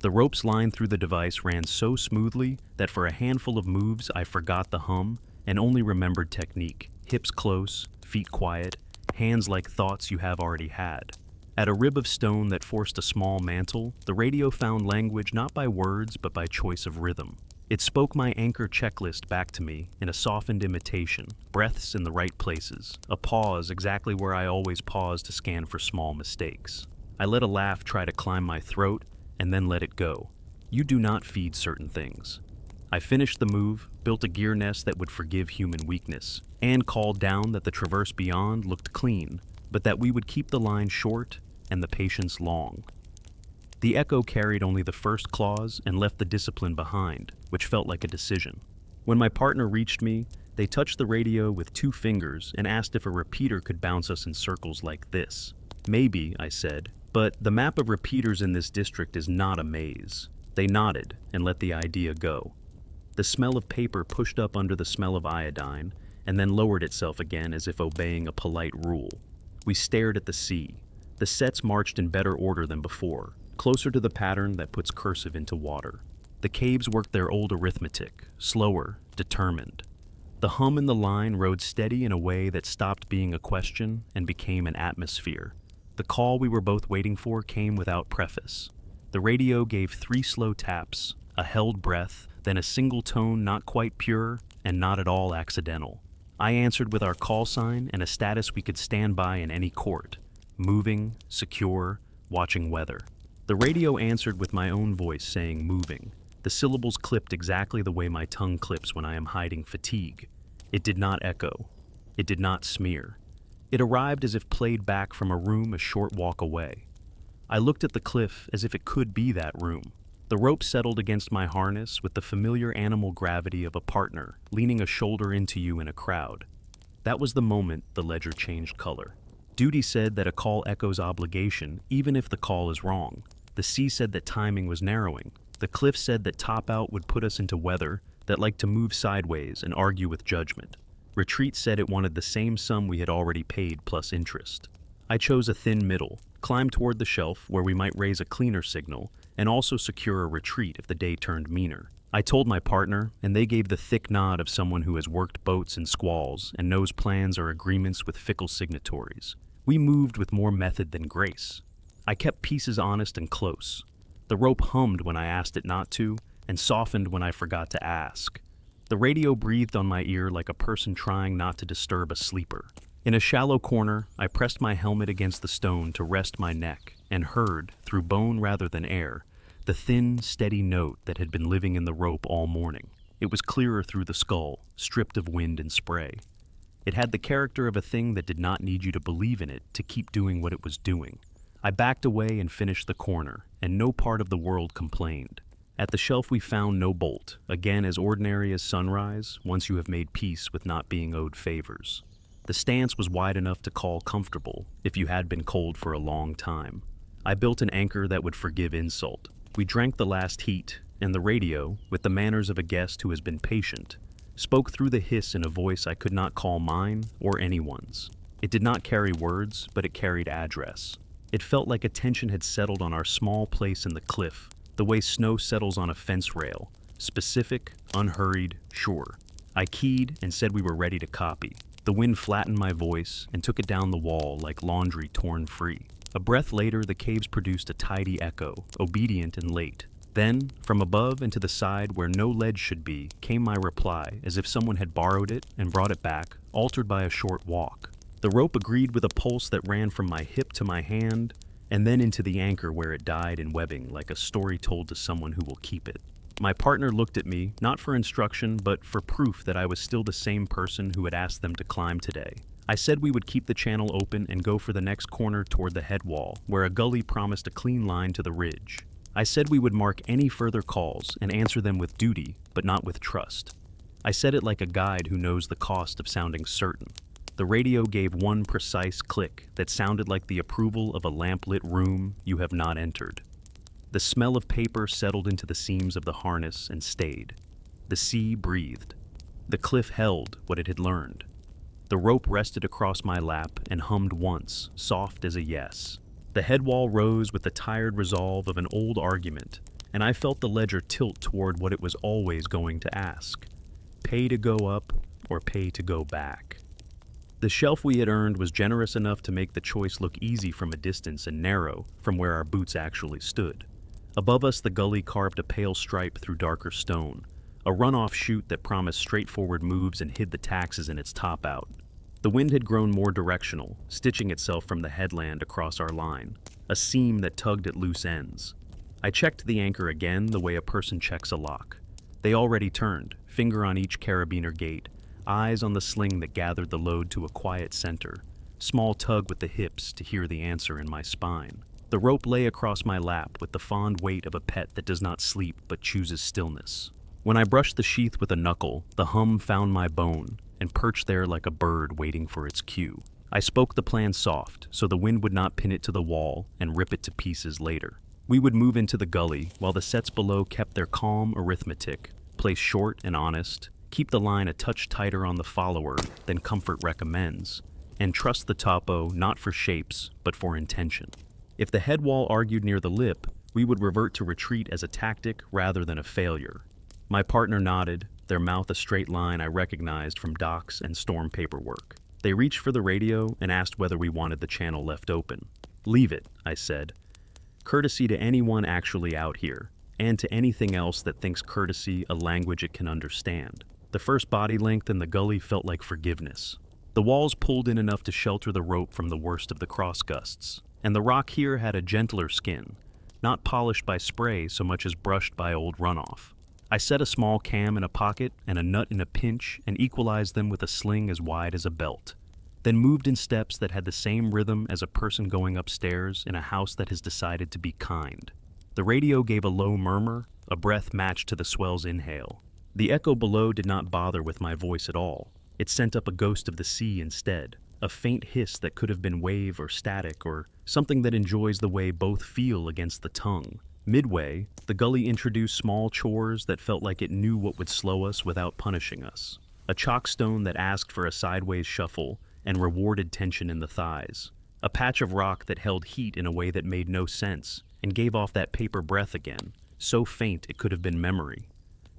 The rope's line through the device ran so smoothly that for a handful of moves I forgot the hum and only remembered technique. Hips close, feet quiet, hands like thoughts you have already had. At a rib of stone that forced a small mantle, the radio found language not by words but by choice of rhythm. It spoke my anchor checklist back to me in a softened imitation, breaths in the right places, a pause exactly where I always pause to scan for small mistakes. I let a laugh try to climb my throat and then let it go. You do not feed certain things. I finished the move, built a gear nest that would forgive human weakness, and called down that the traverse beyond looked clean, but that we would keep the line short and the patience long. The echo carried only the first clause and left the discipline behind, which felt like a decision. When my partner reached me, they touched the radio with 2 fingers and asked if a repeater could bounce us in circles like this. Maybe, I said, but the map of repeaters in this district is not a maze. They nodded and let the idea go. The smell of paper pushed up under the smell of iodine and then lowered itself again as if obeying a polite rule. We stared at the sea. The sets marched in better order than before, closer to the pattern that puts cursive into water. The caves worked their old arithmetic, slower, determined. The hum in the line rode steady in a way that stopped being a question and became an atmosphere. The call we were both waiting for came without preface. The radio gave 3 slow taps, a held breath, then a single tone not quite pure and not at all accidental. I answered with our call sign and a status we could stand by in any court. Moving, secure, watching weather. The radio answered with my own voice saying moving. The syllables clipped exactly the way my tongue clips when I am hiding fatigue. It did not echo. It did not smear. It arrived as if played back from a room a short walk away. I looked at the cliff as if it could be that room. The rope settled against my harness with the familiar animal gravity of a partner leaning a shoulder into you in a crowd. That was the moment the ledger changed color. Duty said that a call echoes obligation, even if the call is wrong. The sea said that timing was narrowing. The cliff said that top out would put us into weather that liked to move sideways and argue with judgment. Retreat said it wanted the same sum we had already paid plus interest. I chose a thin middle, climbed toward the shelf where we might raise a cleaner signal, and also secure a retreat if the day turned meaner. I told my partner, and they gave the thick nod of someone who has worked boats in squalls and knows plans are agreements with fickle signatories. We moved with more method than grace. I kept pieces honest and close. The rope hummed when I asked it not to, and softened when I forgot to ask. The radio breathed on my ear like a person trying not to disturb a sleeper. In a shallow corner, I pressed my helmet against the stone to rest my neck, and heard, through bone rather than air, the thin, steady note that had been living in the rope all morning. It was clearer through the skull, stripped of wind and spray. It had the character of a thing that did not need you to believe in it to keep doing what it was doing. I backed away and finished the corner, and no part of the world complained. At the shelf we found no bolt, again as ordinary as sunrise, once you have made peace with not being owed favors. The stance was wide enough to call comfortable, if you had been cold for a long time. I built an anchor that would forgive insult. We drank the last heat, and the radio, with the manners of a guest who has been patient, spoke through the hiss in a voice I could not call mine or anyone's. It did not carry words, but it carried address. It felt like a tension had settled on our small place in the cliff, the way snow settles on a fence rail, specific, unhurried, sure. I keyed and said we were ready to copy. The wind flattened my voice and took it down the wall like laundry torn free. A breath later, the caves produced a tidy echo, obedient and late. Then, from above and to the side where no ledge should be, came my reply, as if someone had borrowed it and brought it back, altered by a short walk. The rope agreed with a pulse that ran from my hip to my hand, and then into the anchor where it died in webbing like a story told to someone who will keep it. My partner looked at me, not for instruction, but for proof that I was still the same person who had asked them to climb today. I said we would keep the channel open and go for the next corner toward the headwall, where a gully promised a clean line to the ridge. I said we would mark any further calls and answer them with duty, but not with trust. I said it like a guide who knows the cost of sounding certain. The radio gave one precise click that sounded like the approval of a lamplit room you have not entered. The smell of paper settled into the seams of the harness and stayed. The sea breathed. The cliff held what it had learned. The rope rested across my lap and hummed once, soft as a yes. The headwall rose with the tired resolve of an old argument, and I felt the ledger tilt toward what it was always going to ask. Pay to go up or pay to go back? The shelf we had earned was generous enough to make the choice look easy from a distance and narrow from where our boots actually stood. Above us, the gully carved a pale stripe through darker stone, a runoff chute that promised straightforward moves and hid the taxes in its top out. The wind had grown more directional, stitching itself from the headland across our line, a seam that tugged at loose ends. I checked the anchor again the way a person checks a lock. They already turned, finger on each carabiner gate, eyes on the sling that gathered the load to a quiet center, small tug with the hips to hear the answer in my spine. The rope lay across my lap with the fond weight of a pet that does not sleep but chooses stillness. When I brushed the sheath with a knuckle, the hum found my bone and perched there like a bird waiting for its cue. I spoke the plan soft, so the wind would not pin it to the wall and rip it to pieces later. We would move into the gully, while the sets below kept their calm arithmetic, play short and honest, keep the line a touch tighter on the follower than comfort recommends, and trust the topo not for shapes, but for intention. If the headwall argued near the lip, we would revert to retreat as a tactic rather than a failure. My partner nodded, their mouth a straight line I recognized from docks and storm paperwork. They reached for the radio and asked whether we wanted the channel left open. Leave it, I said. Courtesy to anyone actually out here, and to anything else that thinks courtesy a language it can understand. The first body length in the gully felt like forgiveness. The walls pulled in enough to shelter the rope from the worst of the cross gusts, and the rock here had a gentler skin, not polished by spray so much as brushed by old runoff. I set a small cam in a pocket and a nut in a pinch and equalized them with a sling as wide as a belt, then moved in steps that had the same rhythm as a person going upstairs in a house that has decided to be kind. The radio gave a low murmur, a breath matched to the swell's inhale. The echo below did not bother with my voice at all. It sent up a ghost of the sea instead, a faint hiss that could have been wave or static or something that enjoys the way both feel against the tongue. Midway, the gully introduced small chores that felt like it knew what would slow us without punishing us. A chalkstone that asked for a sideways shuffle and rewarded tension in the thighs. A patch of rock that held heat in a way that made no sense and gave off that paper breath again, so faint it could have been memory.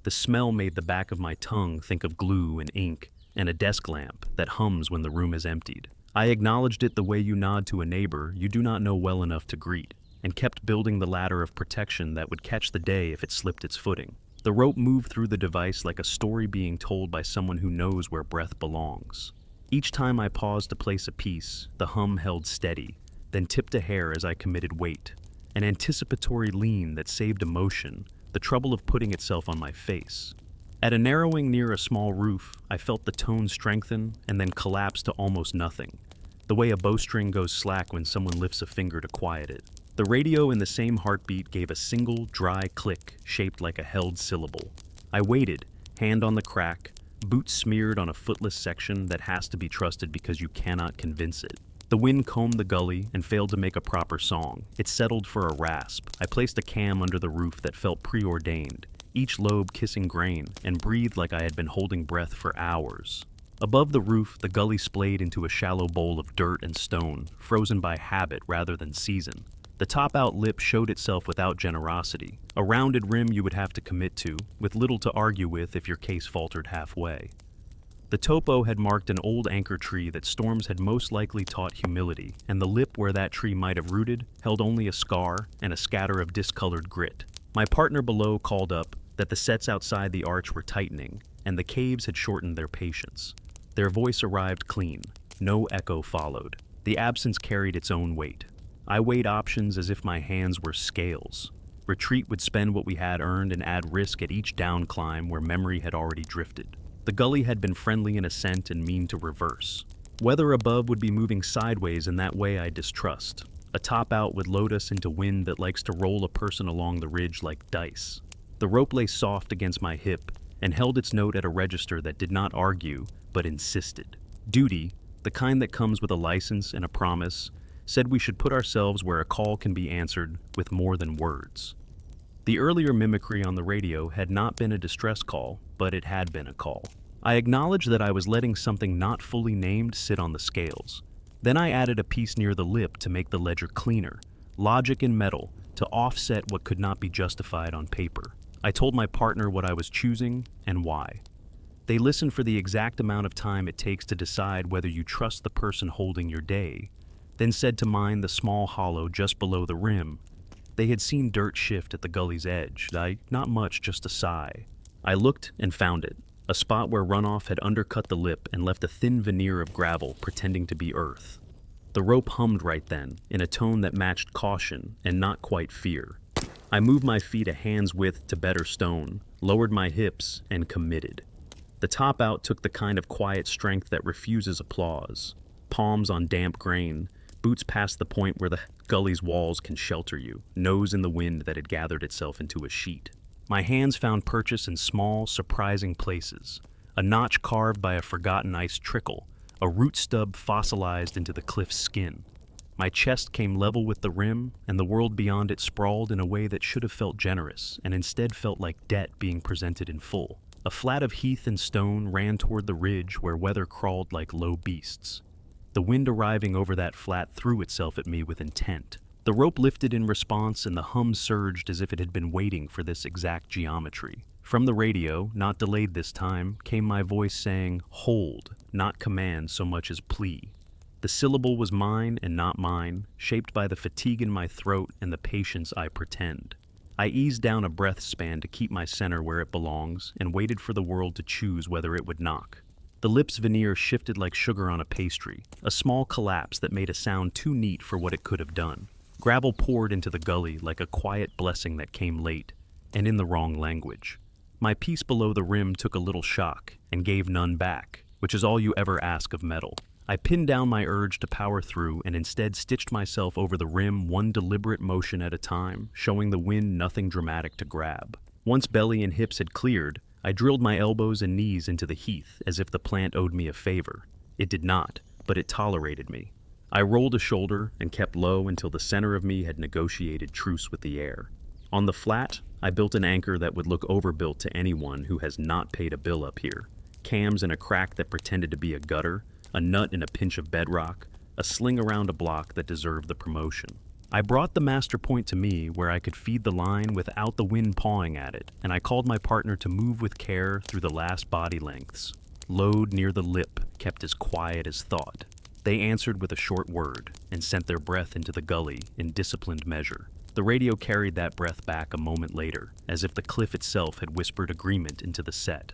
The smell made the back of my tongue think of glue and ink and a desk lamp that hums when the room is emptied. I acknowledged it the way you nod to a neighbor you do not know well enough to greet, and kept building the ladder of protection that would catch the day if it slipped its footing. The rope moved through the device like a story being told by someone who knows where breath belongs. Each time I paused to place a piece, the hum held steady, then tipped a hair as I committed weight, an anticipatory lean that saved emotion, the trouble of putting itself on my face. At a narrowing near a small roof, I felt the tone strengthen and then collapse to almost nothing, the way a bowstring goes slack when someone lifts a finger to quiet it. The radio in the same heartbeat gave a single, dry click shaped like a held syllable. I waited, hand on the crack, boots smeared on a footless section that has to be trusted because you cannot convince it. The wind combed the gully and failed to make a proper song. It settled for a rasp. I placed a cam under the roof that felt preordained, each lobe kissing grain, and breathed like I had been holding breath for hours. Above the roof, the gully splayed into a shallow bowl of dirt and stone, frozen by habit rather than season. The top-out lip showed itself without generosity, a rounded rim you would have to commit to, with little to argue with if your case faltered halfway. The topo had marked an old anchor tree that storms had most likely taught humility, and the lip where that tree might have rooted held only a scar and a scatter of discolored grit. My partner below called up that the sets outside the arch were tightening, and the caves had shortened their patience. Their voice arrived clean. No echo followed. The absence carried its own weight. I weighed options as if my hands were scales. Retreat would spend what we had earned and add risk at each down climb where memory had already drifted. The gully had been friendly in ascent and mean to reverse. Weather above would be moving sideways in that way I distrust. A top out would load us into wind that likes to roll a person along the ridge like dice. The rope lay soft against my hip and held its note at a register that did not argue, but insisted. Duty, the kind that comes with a license and a promise, said we should put ourselves where a call can be answered with more than words. The earlier mimicry on the radio had not been a distress call, but it had been a call. I acknowledged that I was letting something not fully named sit on the scales. Then I added a piece near the lip to make the ledger cleaner, logic in metal, to offset what could not be justified on paper. I told my partner what I was choosing and why. They listened for the exact amount of time it takes to decide whether you trust the person holding your day, then said to mine the small hollow just below the rim. They had seen dirt shift at the gully's edge. Not much, just a sigh. I looked and found it, a spot where runoff had undercut the lip and left a thin veneer of gravel pretending to be earth. The rope hummed right then, in a tone that matched caution and not quite fear. I moved my feet a hand's width to better stone, lowered my hips, and committed. The top out took the kind of quiet strength that refuses applause. Palms on damp grain, boots past the point where the gully's walls can shelter you, nose in the wind that had gathered itself into a sheet. My hands found purchase in small, surprising places. A notch carved by a forgotten ice trickle, a root stub fossilized into the cliff's skin. My chest came level with the rim, and the world beyond it sprawled in a way that should have felt generous, and instead felt like debt being presented in full. A flat of heath and stone ran toward the ridge where weather crawled like low beasts. The wind arriving over that flat threw itself at me with intent. The rope lifted in response and the hum surged as if it had been waiting for this exact geometry. From the radio, not delayed this time, came my voice saying, "Hold," not command so much as plea. The syllable was mine and not mine, shaped by the fatigue in my throat and the patience I pretend. I eased down a breath span to keep my center where it belongs and waited for the world to choose whether it would knock. The lips' veneer shifted like sugar on a pastry, a small collapse that made a sound too neat for what it could have done. Gravel poured into the gully like a quiet blessing that came late, and in the wrong language. My piece below the rim took a little shock and gave none back, which is all you ever ask of metal. I pinned down my urge to power through and instead stitched myself over the rim one deliberate motion at a time, showing the wind nothing dramatic to grab. Once belly and hips had cleared, I drilled my elbows and knees into the heath as if the plant owed me a favor. It did not, but it tolerated me. I rolled a shoulder and kept low until the center of me had negotiated truce with the air. On the flat, I built an anchor that would look overbuilt to anyone who has not paid a bill up here. Cams in a crack that pretended to be a gutter, a nut in a pinch of bedrock, a sling around a block that deserved the promotion. I brought the master point to me where I could feed the line without the wind pawing at it, and I called my partner to move with care through the last body lengths. Load near the lip kept as quiet as thought. They answered with a short word and sent their breath into the gully in disciplined measure. The radio carried that breath back a moment later, as if the cliff itself had whispered agreement into the set.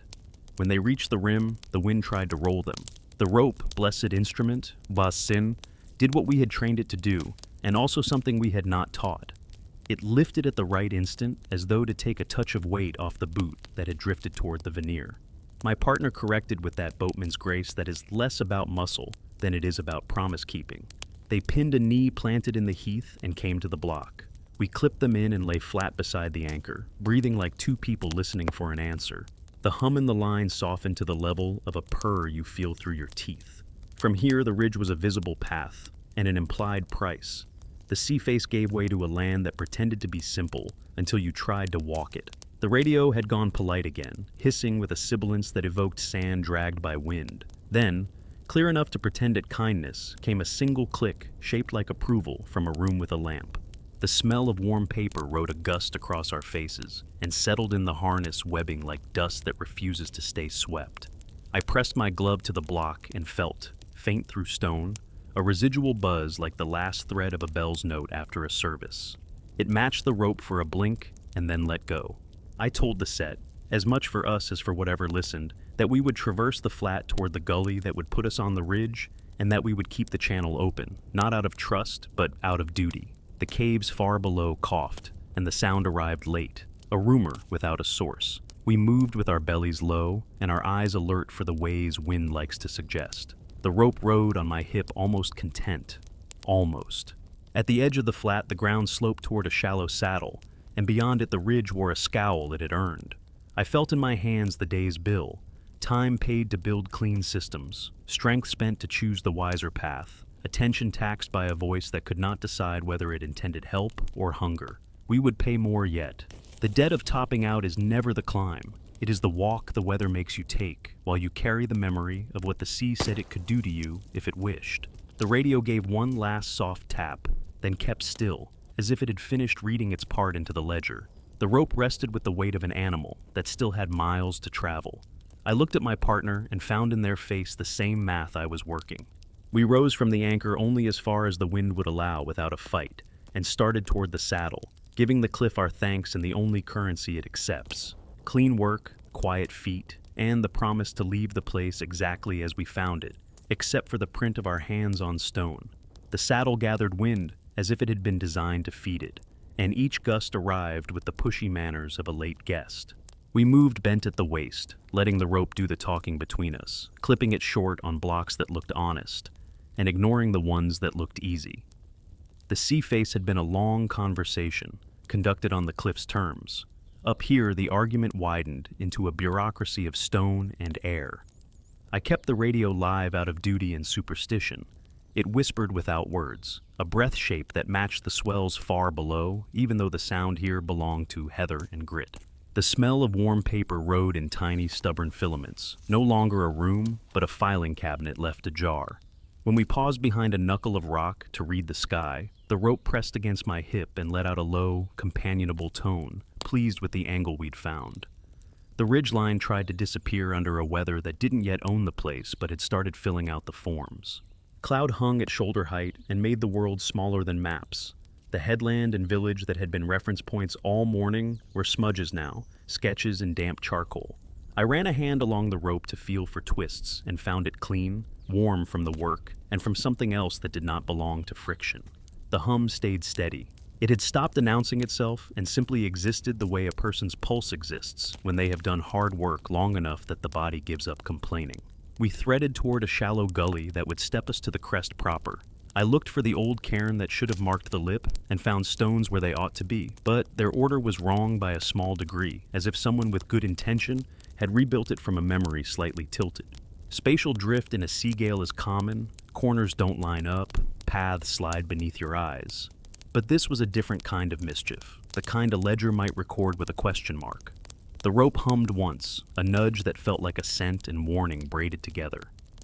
When they reached the rim, the wind tried to roll them. The rope, blessed instrument, basin, did what we had trained it to do, and also something we had not taught. It lifted at the right instant, as though to take a touch of weight off the boot that had drifted toward the veneer. My partner corrected with that boatman's grace that is less about muscle than it is about promise-keeping. They pinned a knee planted in the heath and came to the block. We clipped them in and lay flat beside the anchor, breathing like two people listening for an answer. The hum in the line softened to the level of a purr you feel through your teeth. From here, the ridge was a visible path and an implied price. The sea face gave way to a land that pretended to be simple until you tried to walk it. The radio had gone polite again, hissing with a sibilance that evoked sand dragged by wind. Then, clear enough to pretend at kindness, came a single click shaped like approval from a room with a lamp. The smell of warm paper rode a gust across our faces and settled in the harness webbing like dust that refuses to stay swept. I pressed my glove to the block and felt, faint through stone, a residual buzz like the last thread of a bell's note after a service. It matched the rope for a blink and then let go. I told the set, as much for us as for whatever listened, that we would traverse the flat toward the gully that would put us on the ridge, and that we would keep the channel open, not out of trust, but out of duty. The caves far below coughed, and the sound arrived late, a rumor without a source. We moved with our bellies low, and our eyes alert for the ways wind likes to suggest. The rope rode on my hip almost content. Almost. At the edge of the flat, the ground sloped toward a shallow saddle, and beyond it the ridge wore a scowl it had earned. I felt in my hands the day's bill, time paid to build clean systems, strength spent to choose the wiser path, attention taxed by a voice that could not decide whether it intended help or hunger. We would pay more yet. The debt of topping out is never the climb. It is the walk the weather makes you take, while you carry the memory of what the sea said it could do to you if it wished. The radio gave one last soft tap, then kept still, as if it had finished reading its part into the ledger. The rope rested with the weight of an animal that still had miles to travel. I looked at my partner and found in their face the same math I was working. We rose from the anchor only as far as the wind would allow without a fight, and started toward the saddle, giving the cliff our thanks in the only currency it accepts: clean work, quiet feet, and the promise to leave the place exactly as we found it, except for the print of our hands on stone. The saddle gathered wind as if it had been designed to feed it, and each gust arrived with the pushy manners of a late guest. We moved bent at the waist, letting the rope do the talking between us, clipping it short on blocks that looked honest, and ignoring the ones that looked easy. The sea face had been a long conversation, conducted on the cliff's terms. Up here, the argument widened into a bureaucracy of stone and air. I kept the radio live out of duty and superstition. It whispered without words, a breath shape that matched the swells far below, even though the sound here belonged to heather and grit. The smell of warm paper rode in tiny, stubborn filaments, no longer a room, but a filing cabinet left ajar. When we paused behind a knuckle of rock to read the sky, the rope pressed against my hip and let out a low, companionable tone, pleased with the angle we'd found. The ridgeline tried to disappear under a weather that didn't yet own the place but had started filling out the forms. Cloud hung at shoulder height and made the world smaller than maps. The headland and village that had been reference points all morning were smudges now, sketches in damp charcoal. I ran a hand along the rope to feel for twists and found it clean, warm from the work, and from something else that did not belong to friction. The hum stayed steady. It had stopped announcing itself and simply existed the way a person's pulse exists when they have done hard work long enough that the body gives up complaining. We threaded toward a shallow gully that would step us to the crest proper. I looked for the old cairn that should have marked the lip and found stones where they ought to be, but their order was wrong by a small degree, as if someone with good intention had rebuilt it from a memory slightly tilted. Spatial drift in a sea gale is common, corners don't line up, paths slide beneath your eyes. But this was a different kind of mischief, the kind a ledger might record with a question mark. The rope hummed once, a nudge that felt like a scent and warning braided together.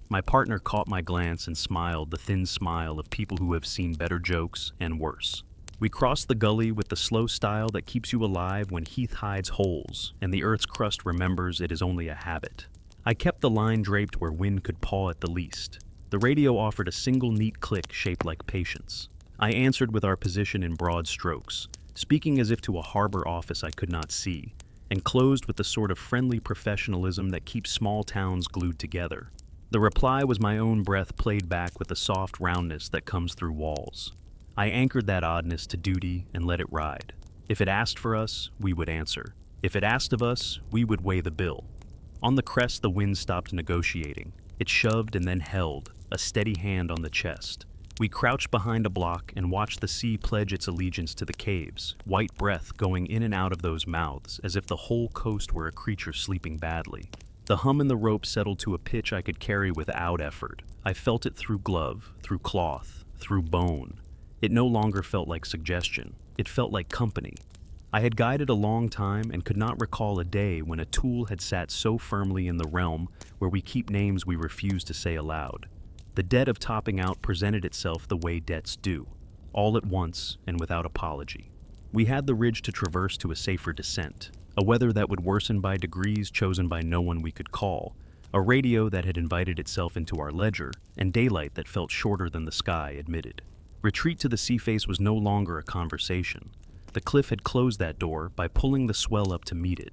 My partner caught my glance and smiled the thin smile of people who have seen better jokes and worse. We crossed the gully with the slow style that keeps you alive when heath hides holes and the earth's crust remembers it is only a habit. I kept the line draped where wind could paw at the least. The radio offered a single neat click shaped like patience. I answered with our position in broad strokes, speaking as if to a harbor office I could not see, and closed with the sort of friendly professionalism that keeps small towns glued together. The reply was my own breath played back with the soft roundness that comes through walls. I anchored that oddness to duty and let it ride. If it asked for us, we would answer. If it asked of us, we would weigh the bill. On the crest, the wind stopped negotiating. It shoved and then held, a steady hand on the chest. We crouched behind a block and watched the sea pledge its allegiance to the caves, white breath going in and out of those mouths as if the whole coast were a creature sleeping badly. The hum in the rope settled to a pitch I could carry without effort. I felt it through glove, through cloth, through bone. It no longer felt like suggestion. It felt like company. I had guided a long time and could not recall a day when a tool had sat so firmly in the realm where we keep names we refuse to say aloud. The debt of topping out presented itself the way debts do, all at once and without apology. We had the ridge to traverse to a safer descent, a weather that would worsen by degrees chosen by no one we could call, a radio that had invited itself into our ledger, and daylight that felt shorter than the sky admitted. Retreat to the sea face was no longer a conversation. The cliff had closed that door by pulling the swell up to meet it.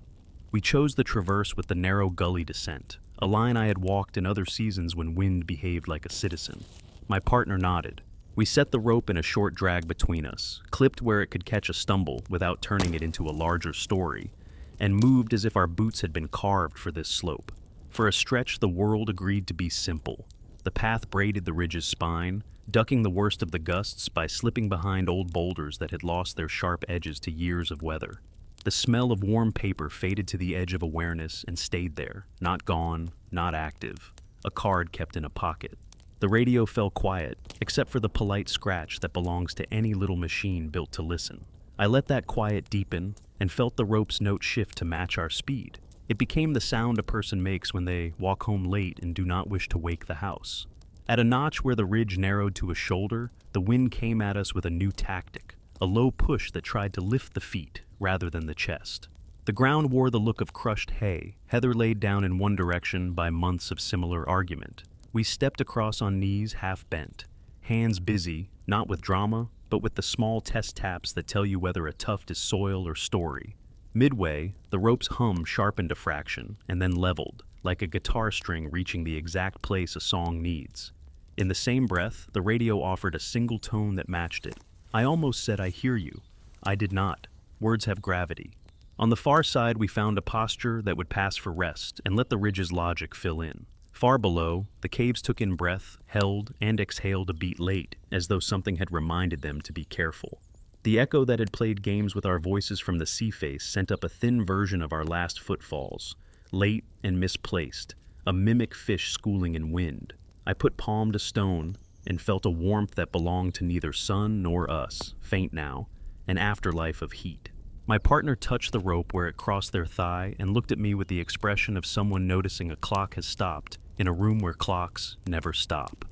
We chose the traverse with the narrow gully descent, a line I had walked in other seasons when wind behaved like a citizen. My partner nodded. We set the rope in a short drag between us, clipped where it could catch a stumble without turning it into a larger story, and moved as if our boots had been carved for this slope. For a stretch, the world agreed to be simple. The path braided the ridge's spine, ducking the worst of the gusts by slipping behind old boulders that had lost their sharp edges to years of weather. The smell of warm paper faded to the edge of awareness and stayed there, not gone, not active, a card kept in a pocket. The radio fell quiet, except for the polite scratch that belongs to any little machine built to listen. I let that quiet deepen and felt the rope's note shift to match our speed. It became the sound a person makes when they walk home late and do not wish to wake the house. At a notch where the ridge narrowed to a shoulder, the wind came at us with a new tactic, a low push that tried to lift the feet rather than the chest. The ground wore the look of crushed hay, heather laid down in one direction by months of similar argument. We stepped across on knees half bent, hands busy, not with drama, but with the small test taps that tell you whether a tuft is soil or story. Midway, the rope's hum sharpened a fraction and then leveled, like a guitar string reaching the exact place a song needs. In the same breath, the radio offered a single tone that matched it. I almost said, "I hear you." I did not. Words have gravity. On the far side, we found a posture that would pass for rest and let the ridge's logic fill in. Far below, the caves took in breath, held, and exhaled a beat late, as though something had reminded them to be careful. The echo that had played games with our voices from the sea face sent up a thin version of our last footfalls, late and misplaced, a mimic fish schooling in wind. I put palm to stone and felt a warmth that belonged to neither sun nor us, faint now, an afterlife of heat. My partner touched the rope where it crossed their thigh and looked at me with the expression of someone noticing a clock has stopped in a room where clocks never stop.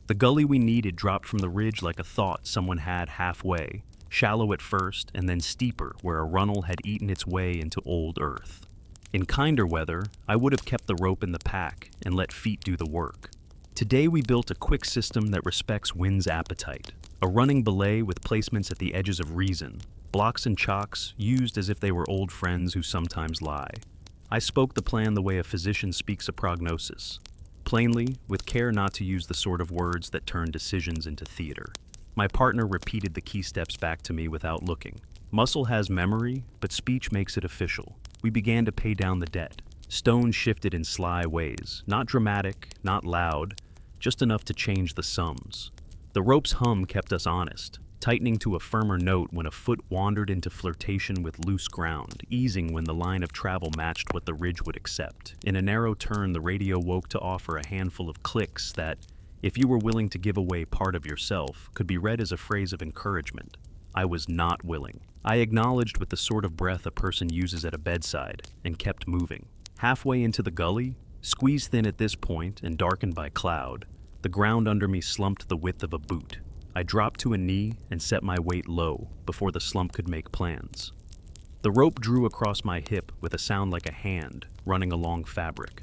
The gully we needed dropped from the ridge like a thought someone had halfway, shallow at first and then steeper where a runnel had eaten its way into old earth. In kinder weather, I would have kept the rope in the pack and let feet do the work. Today we built a quick system that respects wind's appetite, a running belay with placements at the edges of reason, blocks and chocks used as if they were old friends who sometimes lie. I spoke the plan the way a physician speaks a prognosis, plainly, with care not to use the sort of words that turn decisions into theater. My partner repeated the key steps back to me without looking. Muscle has memory, but speech makes it official. We began to pay down the debt. Stone shifted in sly ways, not dramatic, not loud, just enough to change the sums. The rope's hum kept us honest, tightening to a firmer note when a foot wandered into flirtation with loose ground, easing when the line of travel matched what the ridge would accept. In a narrow turn, the radio woke to offer a handful of clicks that, if you were willing to give away part of yourself, could be read as a phrase of encouragement. I was not willing. I acknowledged with the sort of breath a person uses at a bedside, and kept moving. Halfway into the gully, squeezed thin at this point and darkened by cloud, the ground under me slumped the width of a boot. I dropped to a knee and set my weight low before the slump could make plans. The rope drew across my hip with a sound like a hand running along fabric,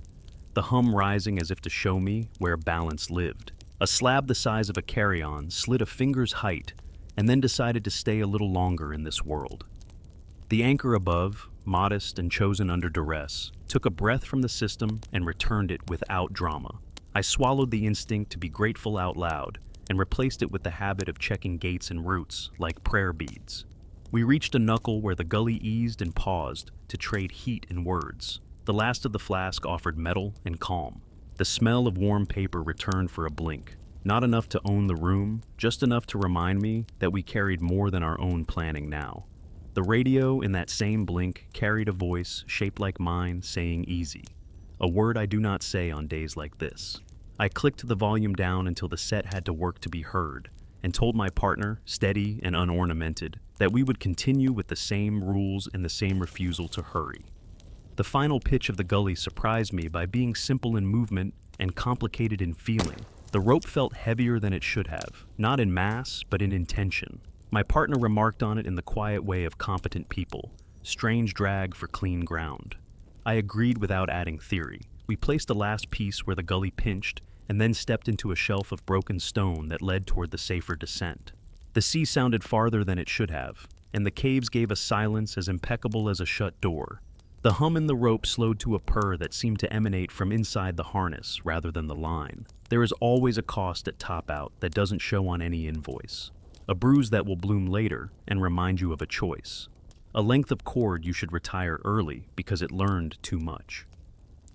the hum rising as if to show me where balance lived. A slab the size of a carry-on slid a finger's height and then decided to stay a little longer in this world. The anchor above, modest and chosen under duress, took a breath from the system and returned it without drama. I swallowed the instinct to be grateful out loud and replaced it with the habit of checking gates and roots like prayer beads. We reached a knuckle where the gully eased and paused to trade heat and words. The last of the flask offered metal and calm. The smell of warm paper returned for a blink. Not enough to own the room, just enough to remind me that we carried more than our own planning now. The radio in that same blink carried a voice shaped like mine saying easy, a word I do not say on days like this. I clicked the volume down until the set had to work to be heard, and told my partner, steady and unornamented, that we would continue with the same rules and the same refusal to hurry. The final pitch of the gully surprised me by being simple in movement and complicated in feeling. The rope felt heavier than it should have, not in mass, but in intention. My partner remarked on it in the quiet way of competent people, strange drag for clean ground. I agreed without adding theory. We placed the last piece where the gully pinched, and then stepped into a shelf of broken stone that led toward the safer descent. The sea sounded farther than it should have, and the caves gave a silence as impeccable as a shut door. The hum in the rope slowed to a purr that seemed to emanate from inside the harness rather than the line. There is always a cost at top out that doesn't show on any invoice. A bruise that will bloom later and remind you of a choice. A length of cord you should retire early because it learned too much.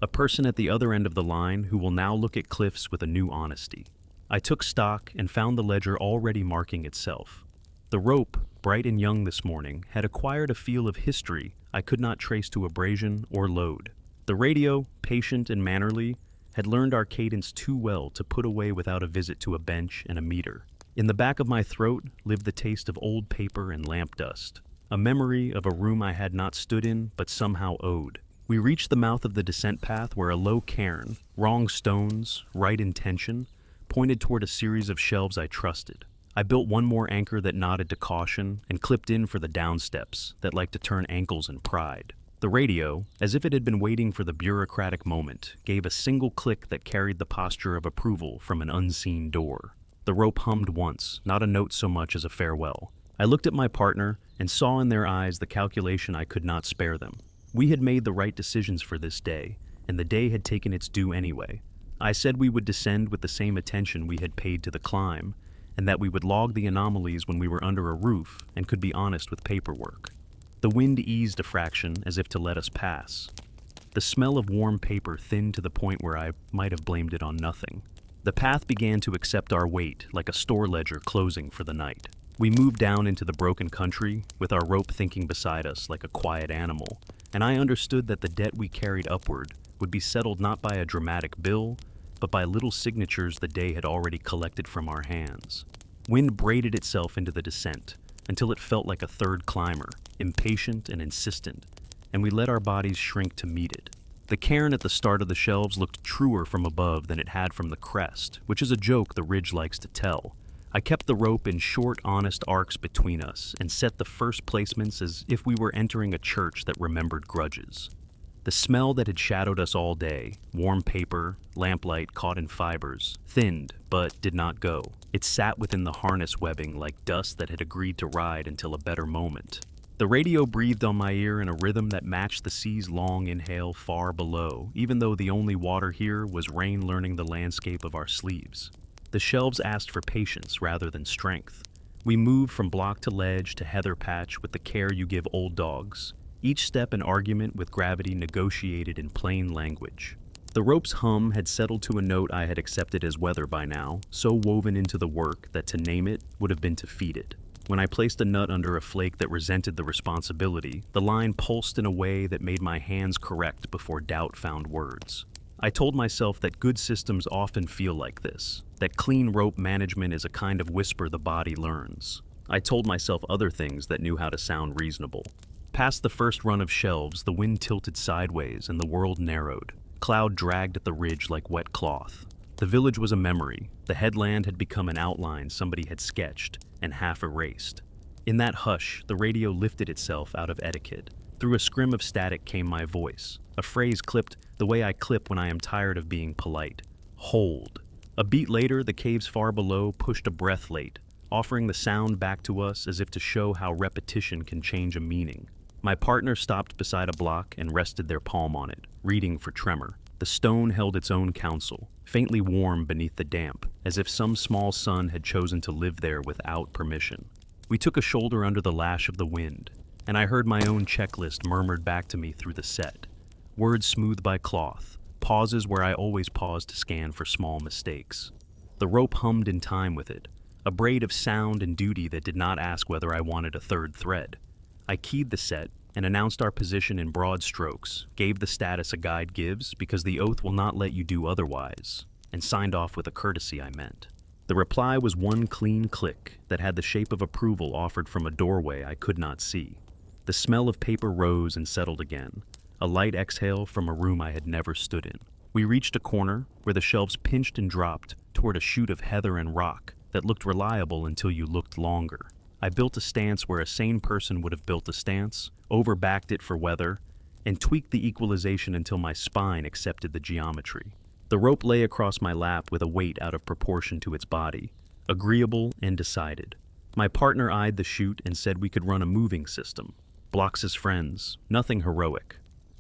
A person at the other end of the line who will now look at cliffs with a new honesty. I took stock and found the ledger already marking itself. The rope, bright and young this morning, had acquired a feel of history I could not trace to abrasion or load. The radio, patient and mannerly, had learned our cadence too well to put away without a visit to a bench and a meter. In the back of my throat lived the taste of old paper and lamp dust, a memory of a room I had not stood in but somehow owed. We reached the mouth of the descent path where a low cairn, wrong stones, right intention, pointed toward a series of shelves I trusted. I built one more anchor that nodded to caution and clipped in for the downsteps that like to turn ankles in pride. The radio, as if it had been waiting for the bureaucratic moment, gave a single click that carried the posture of approval from an unseen door. The rope hummed once, not a note so much as a farewell. I looked at my partner and saw in their eyes the calculation I could not spare them. We had made the right decisions for this day, and the day had taken its due anyway. I said we would descend with the same attention we had paid to the climb, and that we would log the anomalies when we were under a roof and could be honest with paperwork. The wind eased a fraction as if to let us pass. The smell of warm paper thinned to the point where I might have blamed it on nothing. The path began to accept our weight like a store ledger closing for the night. We moved down into the broken country, with our rope thinking beside us like a quiet animal, and I understood that the debt we carried upward would be settled not by a dramatic bill, but by little signatures the day had already collected from our hands. Wind braided itself into the descent, until it felt like a third climber, impatient and insistent, and we let our bodies shrink to meet it. The cairn at the start of the shelves looked truer from above than it had from the crest, which is a joke the ridge likes to tell. I kept the rope in short, honest arcs between us and set the first placements as if we were entering a church that remembered grudges. The smell that had shadowed us all day, warm paper, lamplight caught in fibers, thinned but did not go. It sat within the harness webbing like dust that had agreed to ride until a better moment. The radio breathed on my ear in a rhythm that matched the sea's long inhale far below, even though the only water here was rain learning the landscape of our sleeves. The shelves asked for patience rather than strength. We moved from block to ledge to heather patch with the care you give old dogs, each step an argument with gravity negotiated in plain language. The rope's hum had settled to a note I had accepted as weather by now, so woven into the work that to name it would have been to feed it. When I placed a nut under a flake that resented the responsibility, the line pulsed in a way that made my hands correct before doubt found words. I told myself that good systems often feel like this, that clean rope management is a kind of whisper the body learns. I told myself other things that knew how to sound reasonable. Past the first run of shelves, the wind tilted sideways and the world narrowed. Cloud dragged at the ridge like wet cloth. The village was a memory. The headland had become an outline somebody had sketched and half erased. In that hush, the radio lifted itself out of etiquette. Through a scrim of static came my voice, a phrase clipped the way I clip when I am tired of being polite. Hold. A beat later, the caves far below pushed a breath late, offering the sound back to us as if to show how repetition can change a meaning. My partner stopped beside a block and rested their palm on it, reading for tremor. The stone held its own counsel, faintly warm beneath the damp, as if some small sun had chosen to live there without permission. We took a shoulder under the lash of the wind, and I heard my own checklist murmured back to me through the set. Words smoothed by cloth, pauses where I always paused to scan for small mistakes. The rope hummed in time with it, a braid of sound and duty that did not ask whether I wanted a third thread. I keyed the set and announced our position in broad strokes, gave the status a guide gives because the oath will not let you do otherwise, and signed off with a courtesy I meant. The reply was one clean click that had the shape of approval offered from a doorway I could not see. The smell of paper rose and settled again, a light exhale from a room I had never stood in. We reached a corner where the shelves pinched and dropped toward a chute of heather and rock that looked reliable until you looked longer. I built a stance where a sane person would have built a stance, overbacked it for weather, and tweaked the equalization until my spine accepted the geometry. The rope lay across my lap with a weight out of proportion to its body, agreeable and decided. My partner eyed the chute and said we could run a moving system. Blocks as friends, nothing heroic.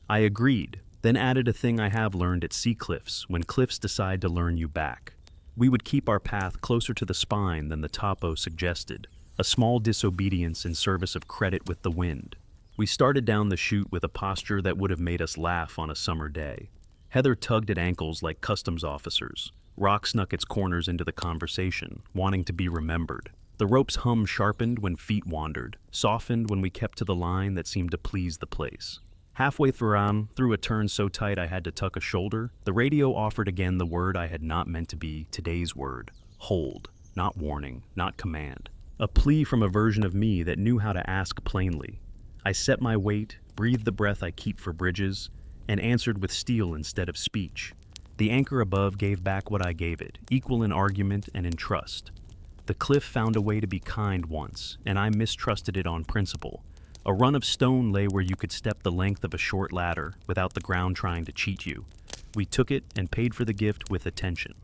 I agreed, then added a thing I have learned at sea cliffs when cliffs decide to learn you back. We would keep our path closer to the spine than the topo suggested, a small disobedience in service of credit with the wind. We started down the chute with a posture that would have made us laugh on a summer day. Heather tugged at ankles like customs officers. Rock snuck its corners into the conversation, wanting to be remembered. The rope's hum sharpened when feet wandered, softened when we kept to the line that seemed to please the place. Halfway through a turn so tight I had to tuck a shoulder, the radio offered again the word I had not meant to be today's word. Hold, not warning, not command. A plea from a version of me that knew how to ask plainly. I set my weight, breathed the breath I keep for bridges, and answered with steel instead of speech. The anchor above gave back what I gave it, equal in argument and in trust. The cliff found a way to be kind once, and I mistrusted it on principle. A run of stone lay where you could step the length of a short ladder without the ground trying to cheat you. We took it and paid for the gift with attention.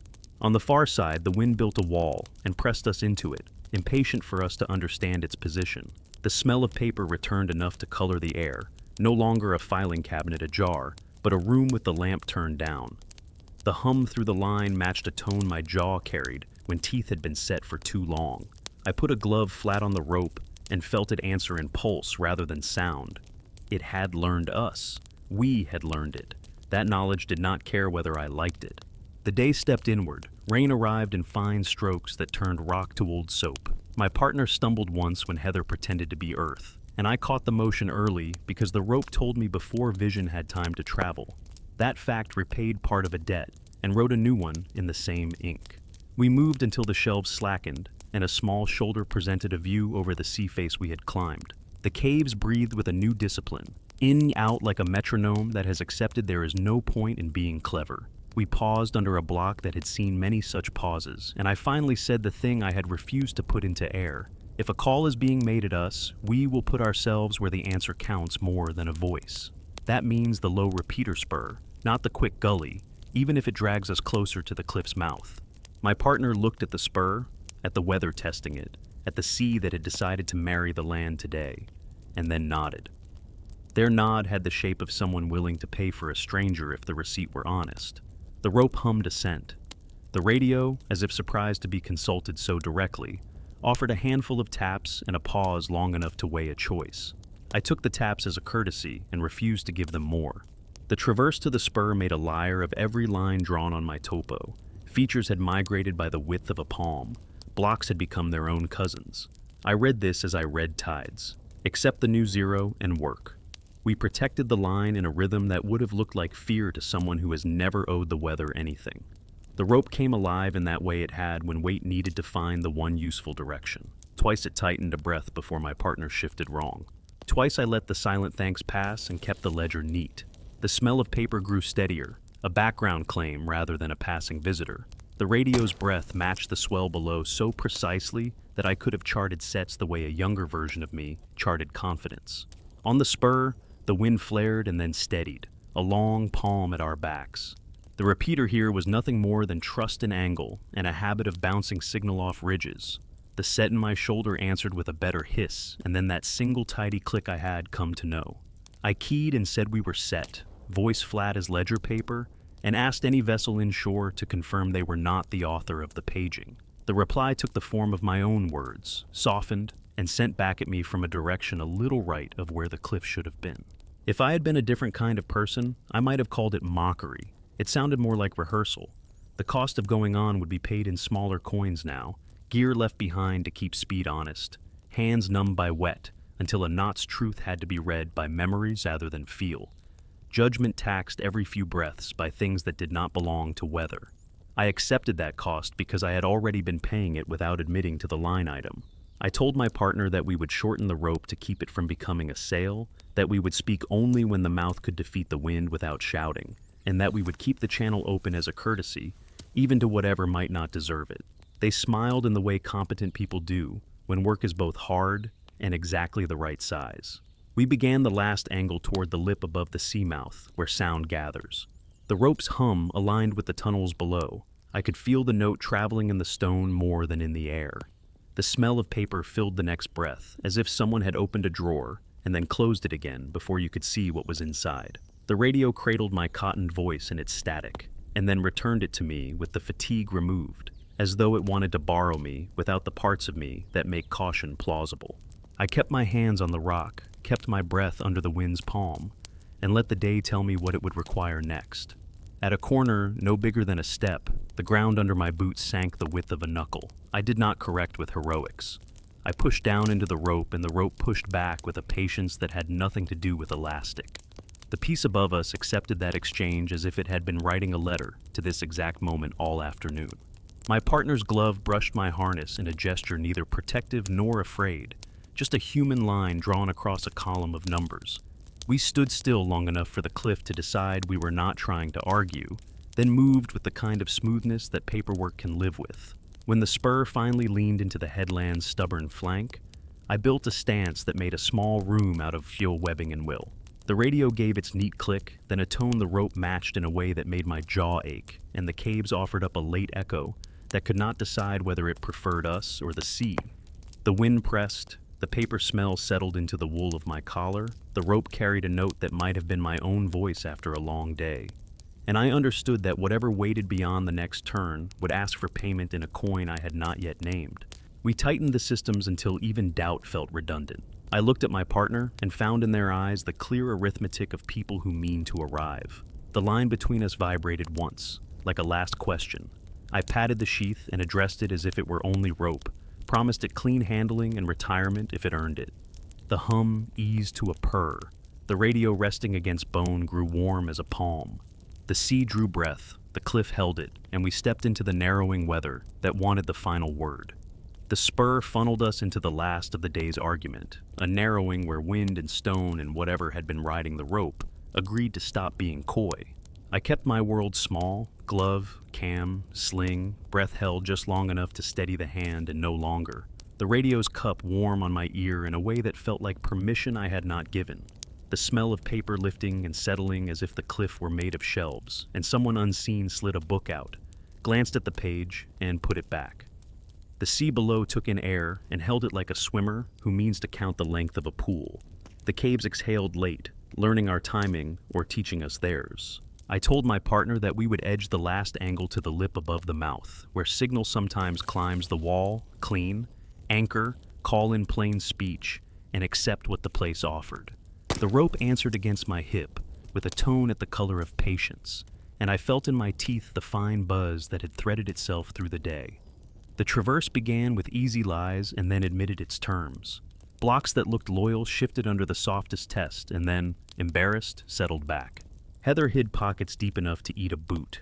On the far side, the wind built a wall and pressed us into it, impatient for us to understand its position. The smell of paper returned enough to color the air, no longer a filing cabinet ajar, but a room with the lamp turned down. The hum through the line matched a tone my jaw carried when teeth had been set for too long. I put a glove flat on the rope and felt it answer in pulse rather than sound. It had learned us. We had learned it. That knowledge did not care whether I liked it. The day stepped inward. Rain arrived in fine strokes that turned rock to old soap. My partner stumbled once when Heather pretended to be Earth, and I caught the motion early because the rope told me before vision had time to travel. That fact repaid part of a debt and wrote a new one in the same ink. We moved until the shelves slackened, and a small shoulder presented a view over the sea face we had climbed. The caves breathed with a new discipline, in, out like a metronome that has accepted there is no point in being clever. We paused under a block that had seen many such pauses, and I finally said the thing I had refused to put into air. If a call is being made at us, we will put ourselves where the answer counts more than a voice. That means the low repeater spur, not the quick gully, even if it drags us closer to the cliff's mouth. My partner looked at the spur, at the weather testing it, at the sea that had decided to marry the land today, and then nodded. Their nod had the shape of someone willing to pay for a stranger if the receipt were honest. The rope hummed assent. The radio, as if surprised to be consulted so directly, offered a handful of taps and a pause long enough to weigh a choice. I took the taps as a courtesy and refused to give them more. The traverse to the spur made a lyre of every line drawn on my topo. Features had migrated by the width of a palm. Blocks had become their own cousins. I read this as I read tides. Accept the new zero and work. We protected the line in a rhythm that would have looked like fear to someone who has never owed the weather anything. The rope came alive in that way it had when weight needed to find the one useful direction. Twice it tightened a breath before my partner shifted wrong. Twice I let the silent thanks pass and kept the ledger neat. The smell of paper grew steadier, a background claim rather than a passing visitor. The radio's breath matched the swell below so precisely that I could have charted sets the way a younger version of me charted confidence. On the spur, the wind flared and then steadied, a long palm at our backs. The repeater here was nothing more than trust and angle and a habit of bouncing signal off ridges. The set in my shoulder answered with a better hiss, and then that single tidy click I had come to know. I keyed and said we were set, voice flat as ledger paper, and asked any vessel inshore to confirm they were not the author of the paging. The reply took the form of my own words, softened, and sent back at me from a direction a little right of where the cliff should have been. If I had been a different kind of person, I might have called it mockery. It sounded more like rehearsal. The cost of going on would be paid in smaller coins now, gear left behind to keep speed honest, hands numbed by wet, until a knot's truth had to be read by memories rather than feel. Judgment taxed every few breaths by things that did not belong to weather. I accepted that cost because I had already been paying it without admitting to the line item. I told my partner that we would shorten the rope to keep it from becoming a sail, that we would speak only when the mouth could defeat the wind without shouting, and that we would keep the channel open as a courtesy, even to whatever might not deserve it. They smiled in the way competent people do when work is both hard and exactly the right size. We began the last angle toward the lip above the seamouth, where sound gathers. The rope's hum aligned with the tunnels below. I could feel the note traveling in the stone more than in the air. The smell of paper filled the next breath, as if someone had opened a drawer and then closed it again before you could see what was inside. The radio cradled my cottoned voice in its static, and then returned it to me with the fatigue removed, as though it wanted to borrow me without the parts of me that make caution plausible. I kept my hands on the rock, kept my breath under the wind's palm, and let the day tell me what it would require next. At a corner no bigger than a step, the ground under my boots sank the width of a knuckle. I did not correct with heroics. I pushed down into the rope, and the rope pushed back with a patience that had nothing to do with elastic. The piece above us accepted that exchange as if it had been writing a letter to this exact moment all afternoon. My partner's glove brushed my harness in a gesture neither protective nor afraid, just a human line drawn across a column of numbers. We stood still long enough for the cliff to decide we were not trying to argue, then moved with the kind of smoothness that paperwork can live with. When the spur finally leaned into the headland's stubborn flank, I built a stance that made a small room out of fuel webbing and will. The radio gave its neat click, then a tone the rope matched in a way that made my jaw ache, and the caves offered up a late echo that could not decide whether it preferred us or the sea. The wind pressed, the paper smell settled into the wool of my collar, the rope carried a note that might have been my own voice after a long day. And I understood that whatever waited beyond the next turn would ask for payment in a coin I had not yet named. We tightened the systems until even doubt felt redundant. I looked at my partner and found in their eyes the clear arithmetic of people who mean to arrive. The line between us vibrated once, like a last question. I patted the sheath and addressed it as if it were only rope, promised it clean handling and retirement if it earned it. The hum eased to a purr. The radio resting against bone grew warm as a palm. The sea drew breath, the cliff held it, and we stepped into the narrowing weather that wanted the final word. The spur funneled us into the last of the day's argument, a narrowing where wind and stone and whatever had been riding the rope agreed to stop being coy. I kept my world small, glove, cam, sling, breath held just long enough to steady the hand and no longer. The radio's cup warm on my ear in a way that felt like permission I had not given. The smell of paper lifting and settling as if the cliff were made of shelves, and someone unseen slid a book out, glanced at the page, and put it back. The sea below took in air and held it like a swimmer who means to count the length of a pool. The caves exhaled late, learning our timing or teaching us theirs. I told my partner that we would edge the last angle to the lip above the mouth, where signal sometimes climbs the wall, clean, anchor, call in plain speech, and accept what the place offered. The rope answered against my hip, with a tone at the color of patience, and I felt in my teeth the fine buzz that had threaded itself through the day. The traverse began with easy lies and then admitted its terms. Blocks that looked loyal shifted under the softest test and then, embarrassed, settled back. Heather hid pockets deep enough to eat a boot.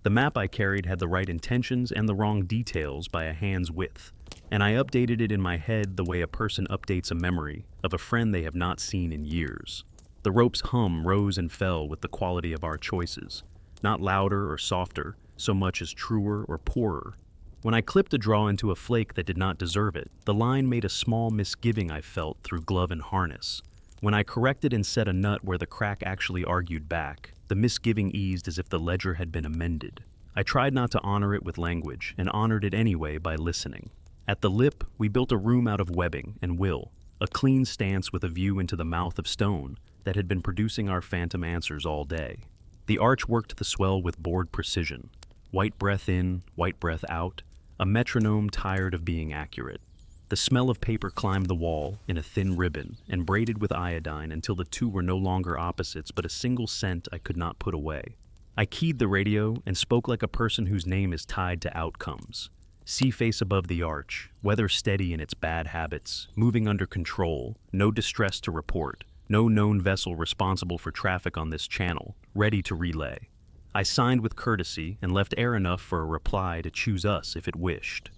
The map I carried had the right intentions and the wrong details by a hand's width, and I updated it in my head the way a person updates a memory of a friend they have not seen in years. The rope's hum rose and fell with the quality of our choices, not louder or softer, so much as truer or poorer. When I clipped a draw into a flake that did not deserve it, the line made a small misgiving I felt through glove and harness. When I corrected and set a nut where the crack actually argued back, the misgiving eased as if the ledger had been amended. I tried not to honor it with language, and honored it anyway by listening. At the lip, we built a room out of webbing and will, a clean stance with a view into the mouth of stone that had been producing our phantom answers all day. The arch worked the swell with bored precision. White breath in, white breath out, a metronome tired of being accurate. The smell of paper climbed the wall in a thin ribbon and braided with iodine until the two were no longer opposites but a single scent I could not put away. I keyed the radio and spoke like a person whose name is tied to outcomes. Sea face above the arch, weather steady in its bad habits, moving under control, no distress to report, no known vessel responsible for traffic on this channel, ready to relay. I signed with courtesy and left air enough for a reply to choose us if it wished.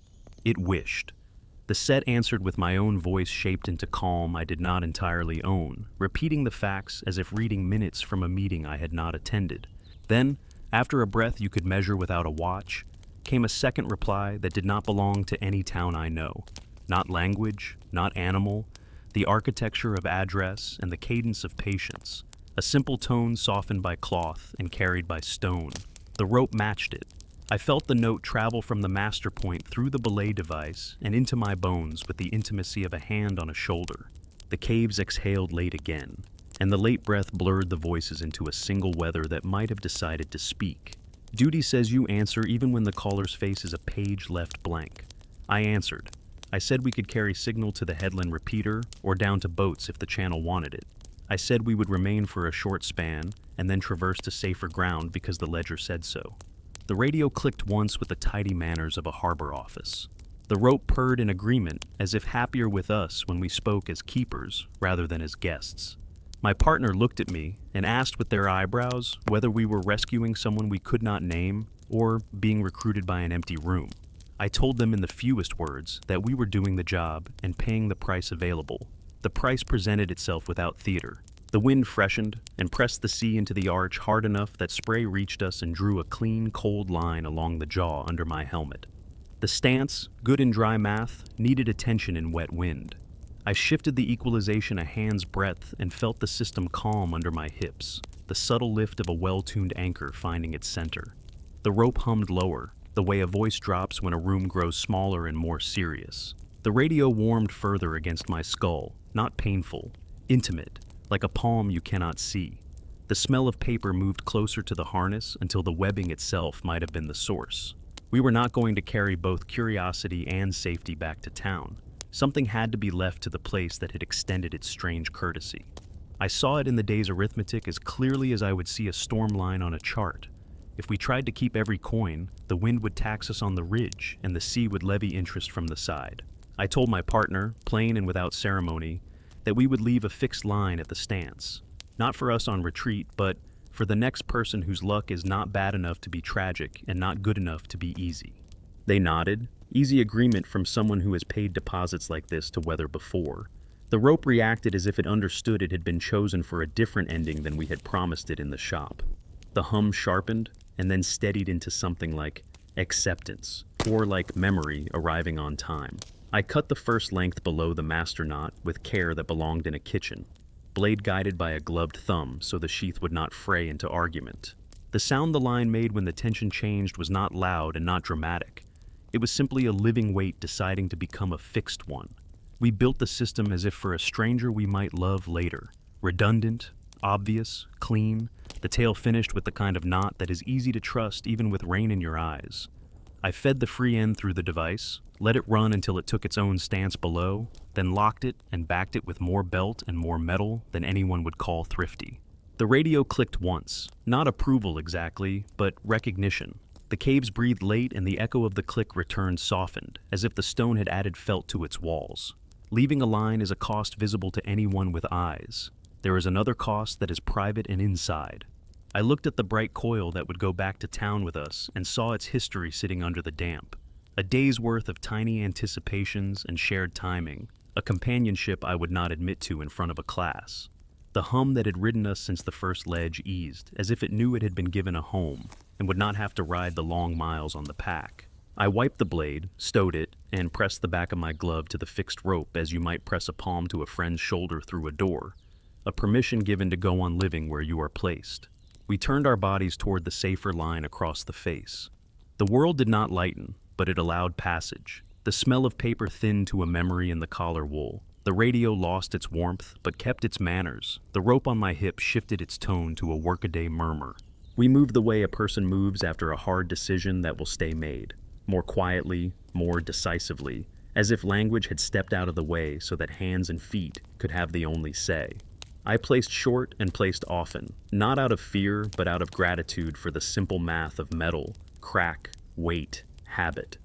It wished. The set answered with my own voice shaped into calm I did not entirely own, repeating the facts as if reading minutes from a meeting I had not attended. Then, after a breath you could measure without a watch, came a second reply that did not belong to any town I know. Not language, not animal, the architecture of address and the cadence of patience. A simple tone softened by cloth and carried by stone. The rope matched it. I felt the note travel from the master point through the belay device and into my bones with the intimacy of a hand on a shoulder. The caves exhaled late again, and the late breath blurred the voices into a single weather that might have decided to speak. Duty says you answer even when the caller's face is a page left blank. I answered. I said we could carry signal to the headland repeater or down to boats if the channel wanted it. I said we would remain for a short span and then traverse to safer ground because the ledger said so. The radio clicked once with the tidy manners of a harbor office. The rope purred in agreement, as if happier with us when we spoke as keepers rather than as guests. My partner looked at me and asked with their eyebrows whether we were rescuing someone we could not name or being recruited by an empty room. I told them in the fewest words that we were doing the job and paying the price available. The price presented itself without theater. The wind freshened and pressed the sea into the arch hard enough that spray reached us and drew a clean, cold line along the jaw under my helmet. The stance, good in dry math, needed attention in wet wind. I shifted the equalization a hand's breadth and felt the system calm under my hips, the subtle lift of a well-tuned anchor finding its center. The rope hummed lower, the way a voice drops when a room grows smaller and more serious. The radio warmed further against my skull, not painful, intimate, like a palm you cannot see. The smell of paper moved closer to the harness until the webbing itself might have been the source. We were not going to carry both curiosity and safety back to town. Something had to be left to the place that had extended its strange courtesy. I saw it in the day's arithmetic as clearly as I would see a storm line on a chart. If we tried to keep every coin, the wind would tax us on the ridge and the sea would levy interest from the side. I told my partner, plain and without ceremony, that we would leave a fixed line at the stance. Not for us on retreat, but for the next person whose luck is not bad enough to be tragic and not good enough to be easy. They nodded. Easy agreement from someone who has paid deposits like this to weather before. The rope reacted as if it understood it had been chosen for a different ending than we had promised it in the shop. The hum sharpened and then steadied into something like acceptance, or like memory arriving on time. I cut the first length below the master knot with care that belonged in a kitchen, blade guided by a gloved thumb so the sheath would not fray into argument. The sound the line made when the tension changed was not loud and not dramatic. It was simply a living weight deciding to become a fixed one. We built the system as if for a stranger we might love later. Redundant, obvious, clean, the tail finished with the kind of knot that is easy to trust even with rain in your eyes. I fed the free end through the device, let it run until it took its own stance below, then locked it and backed it with more belt and more metal than anyone would call thrifty. The radio clicked once, not approval exactly, but recognition. The caves breathed late and the echo of the click returned softened, as if the stone had added felt to its walls. Leaving a line is a cost visible to anyone with eyes. There is another cost that is private and inside. I looked at the bright coil that would go back to town with us and saw its history sitting under the damp. A day's worth of tiny anticipations and shared timing, a companionship I would not admit to in front of a class. The hum that had ridden us since the first ledge eased, as if it knew it had been given a home and would not have to ride the long miles on the pack. I wiped the blade, stowed it, and pressed the back of my glove to the fixed rope as you might press a palm to a friend's shoulder through a door, a permission given to go on living where you are placed. We turned our bodies toward the safer line across the face. The world did not lighten, but it allowed passage. The smell of paper thinned to a memory in the collar wool. The radio lost its warmth, but kept its manners. The rope on my hip shifted its tone to a workaday murmur. We moved the way a person moves after a hard decision that will stay made. More quietly, more decisively, as if language had stepped out of the way so that hands and feet could have the only say. I placed short and placed often, not out of fear, but out of gratitude for the simple math of metal, crack, weight, habit.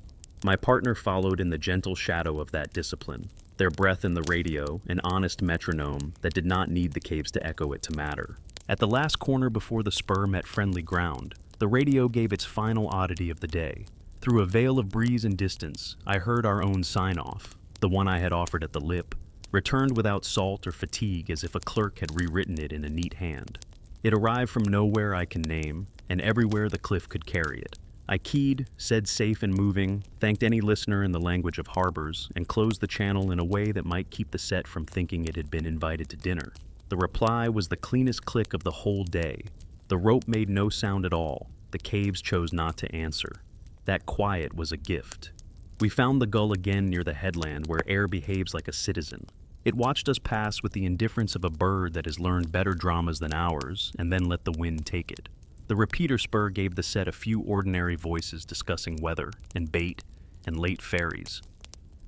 My partner followed in the gentle shadow of that discipline, their breath in the radio, an honest metronome that did not need the caves to echo it to matter. At the last corner before the spur met friendly ground, the radio gave its final oddity of the day. Through a veil of breeze and distance, I heard our own sign-off, the one I had offered at the lip, returned without salt or fatigue as if a clerk had rewritten it in a neat hand. It arrived from nowhere I can name, and everywhere the cliff could carry it. I keyed, said safe and moving, thanked any listener in the language of harbors, and closed the channel in a way that might keep the set from thinking it had been invited to dinner. The reply was the cleanest click of the whole day. The rope made no sound at all. The caves chose not to answer. That quiet was a gift. We found the gull again near the headland where air behaves like a citizen. It watched us pass with the indifference of a bird that has learned better dramas than ours and then let the wind take it. The repeater spur gave the set a few ordinary voices discussing weather and bait and late ferries.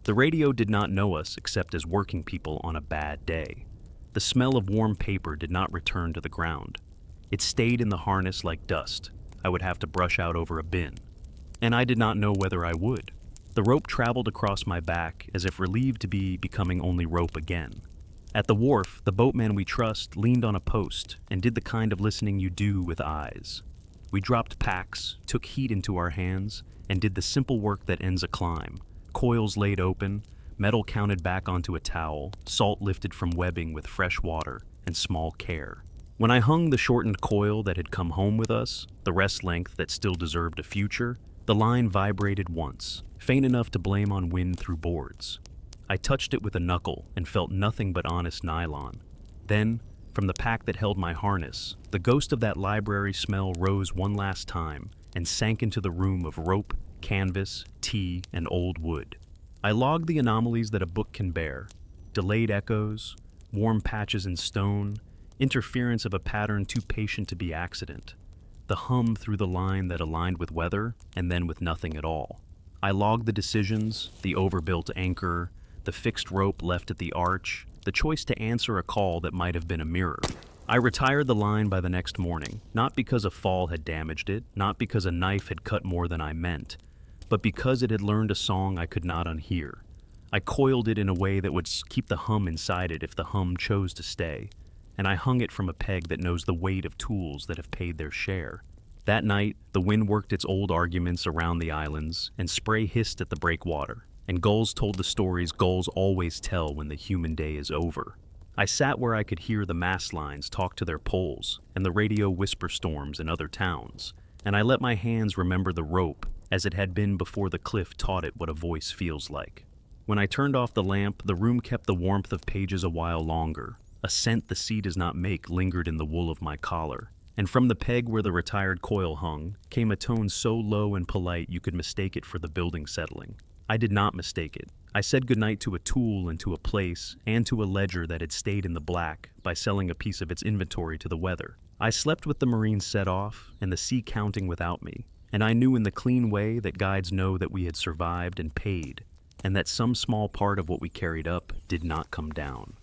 The radio did not know us except as working people on a bad day. The smell of warm paper did not return to the ground. It stayed in the harness like dust I would have to brush out over a bin. And I did not know whether I would. The rope traveled across my back as if relieved to be becoming only rope again. At the wharf, the boatman we trust leaned on a post and did the kind of listening you do with eyes. We dropped packs, took heat into our hands, and did the simple work that ends a climb. Coils laid open, metal counted back onto a towel, salt lifted from webbing with fresh water and small care. When I hung the shortened coil that had come home with us, the rest length that still deserved a future, the line vibrated once, faint enough to blame on wind through boards. I touched it with a knuckle and felt nothing but honest nylon. Then, from the pack that held my harness, the ghost of that library smell rose one last time and sank into the room of rope, canvas, tea, and old wood. I logged the anomalies that a book can bear: delayed echoes, warm patches in stone, interference of a pattern too patient to be accident, the hum through the line that aligned with weather and then with nothing at all. I logged the decisions, the overbuilt anchor, the fixed rope left at the arch, the choice to answer a call that might have been a mirror. I retired the line by the next morning, not because a fall had damaged it, not because a knife had cut more than I meant, but because it had learned a song I could not unhear. I coiled it in a way that would keep the hum inside it if the hum chose to stay, and I hung it from a peg that knows the weight of tools that have paid their share. That night, the wind worked its old arguments around the islands, and spray hissed at the breakwater, and gulls told the stories gulls always tell when the human day is over. I sat where I could hear the mast lines talk to their poles, and the radio whisper storms in other towns, and I let my hands remember the rope as it had been before the cliff taught it what a voice feels like. When I turned off the lamp, the room kept the warmth of pages a while longer. A scent the sea does not make lingered in the wool of my collar. And from the peg where the retired coil hung, came a tone so low and polite you could mistake it for the building settling. I did not mistake it. I said goodnight to a tool and to a place, and to a ledger that had stayed in the black by selling a piece of its inventory to the weather. I slept with the marine set off, and the sea counting without me, and I knew in the clean way that guides know that we had survived and paid, and that some small part of what we carried up did not come down.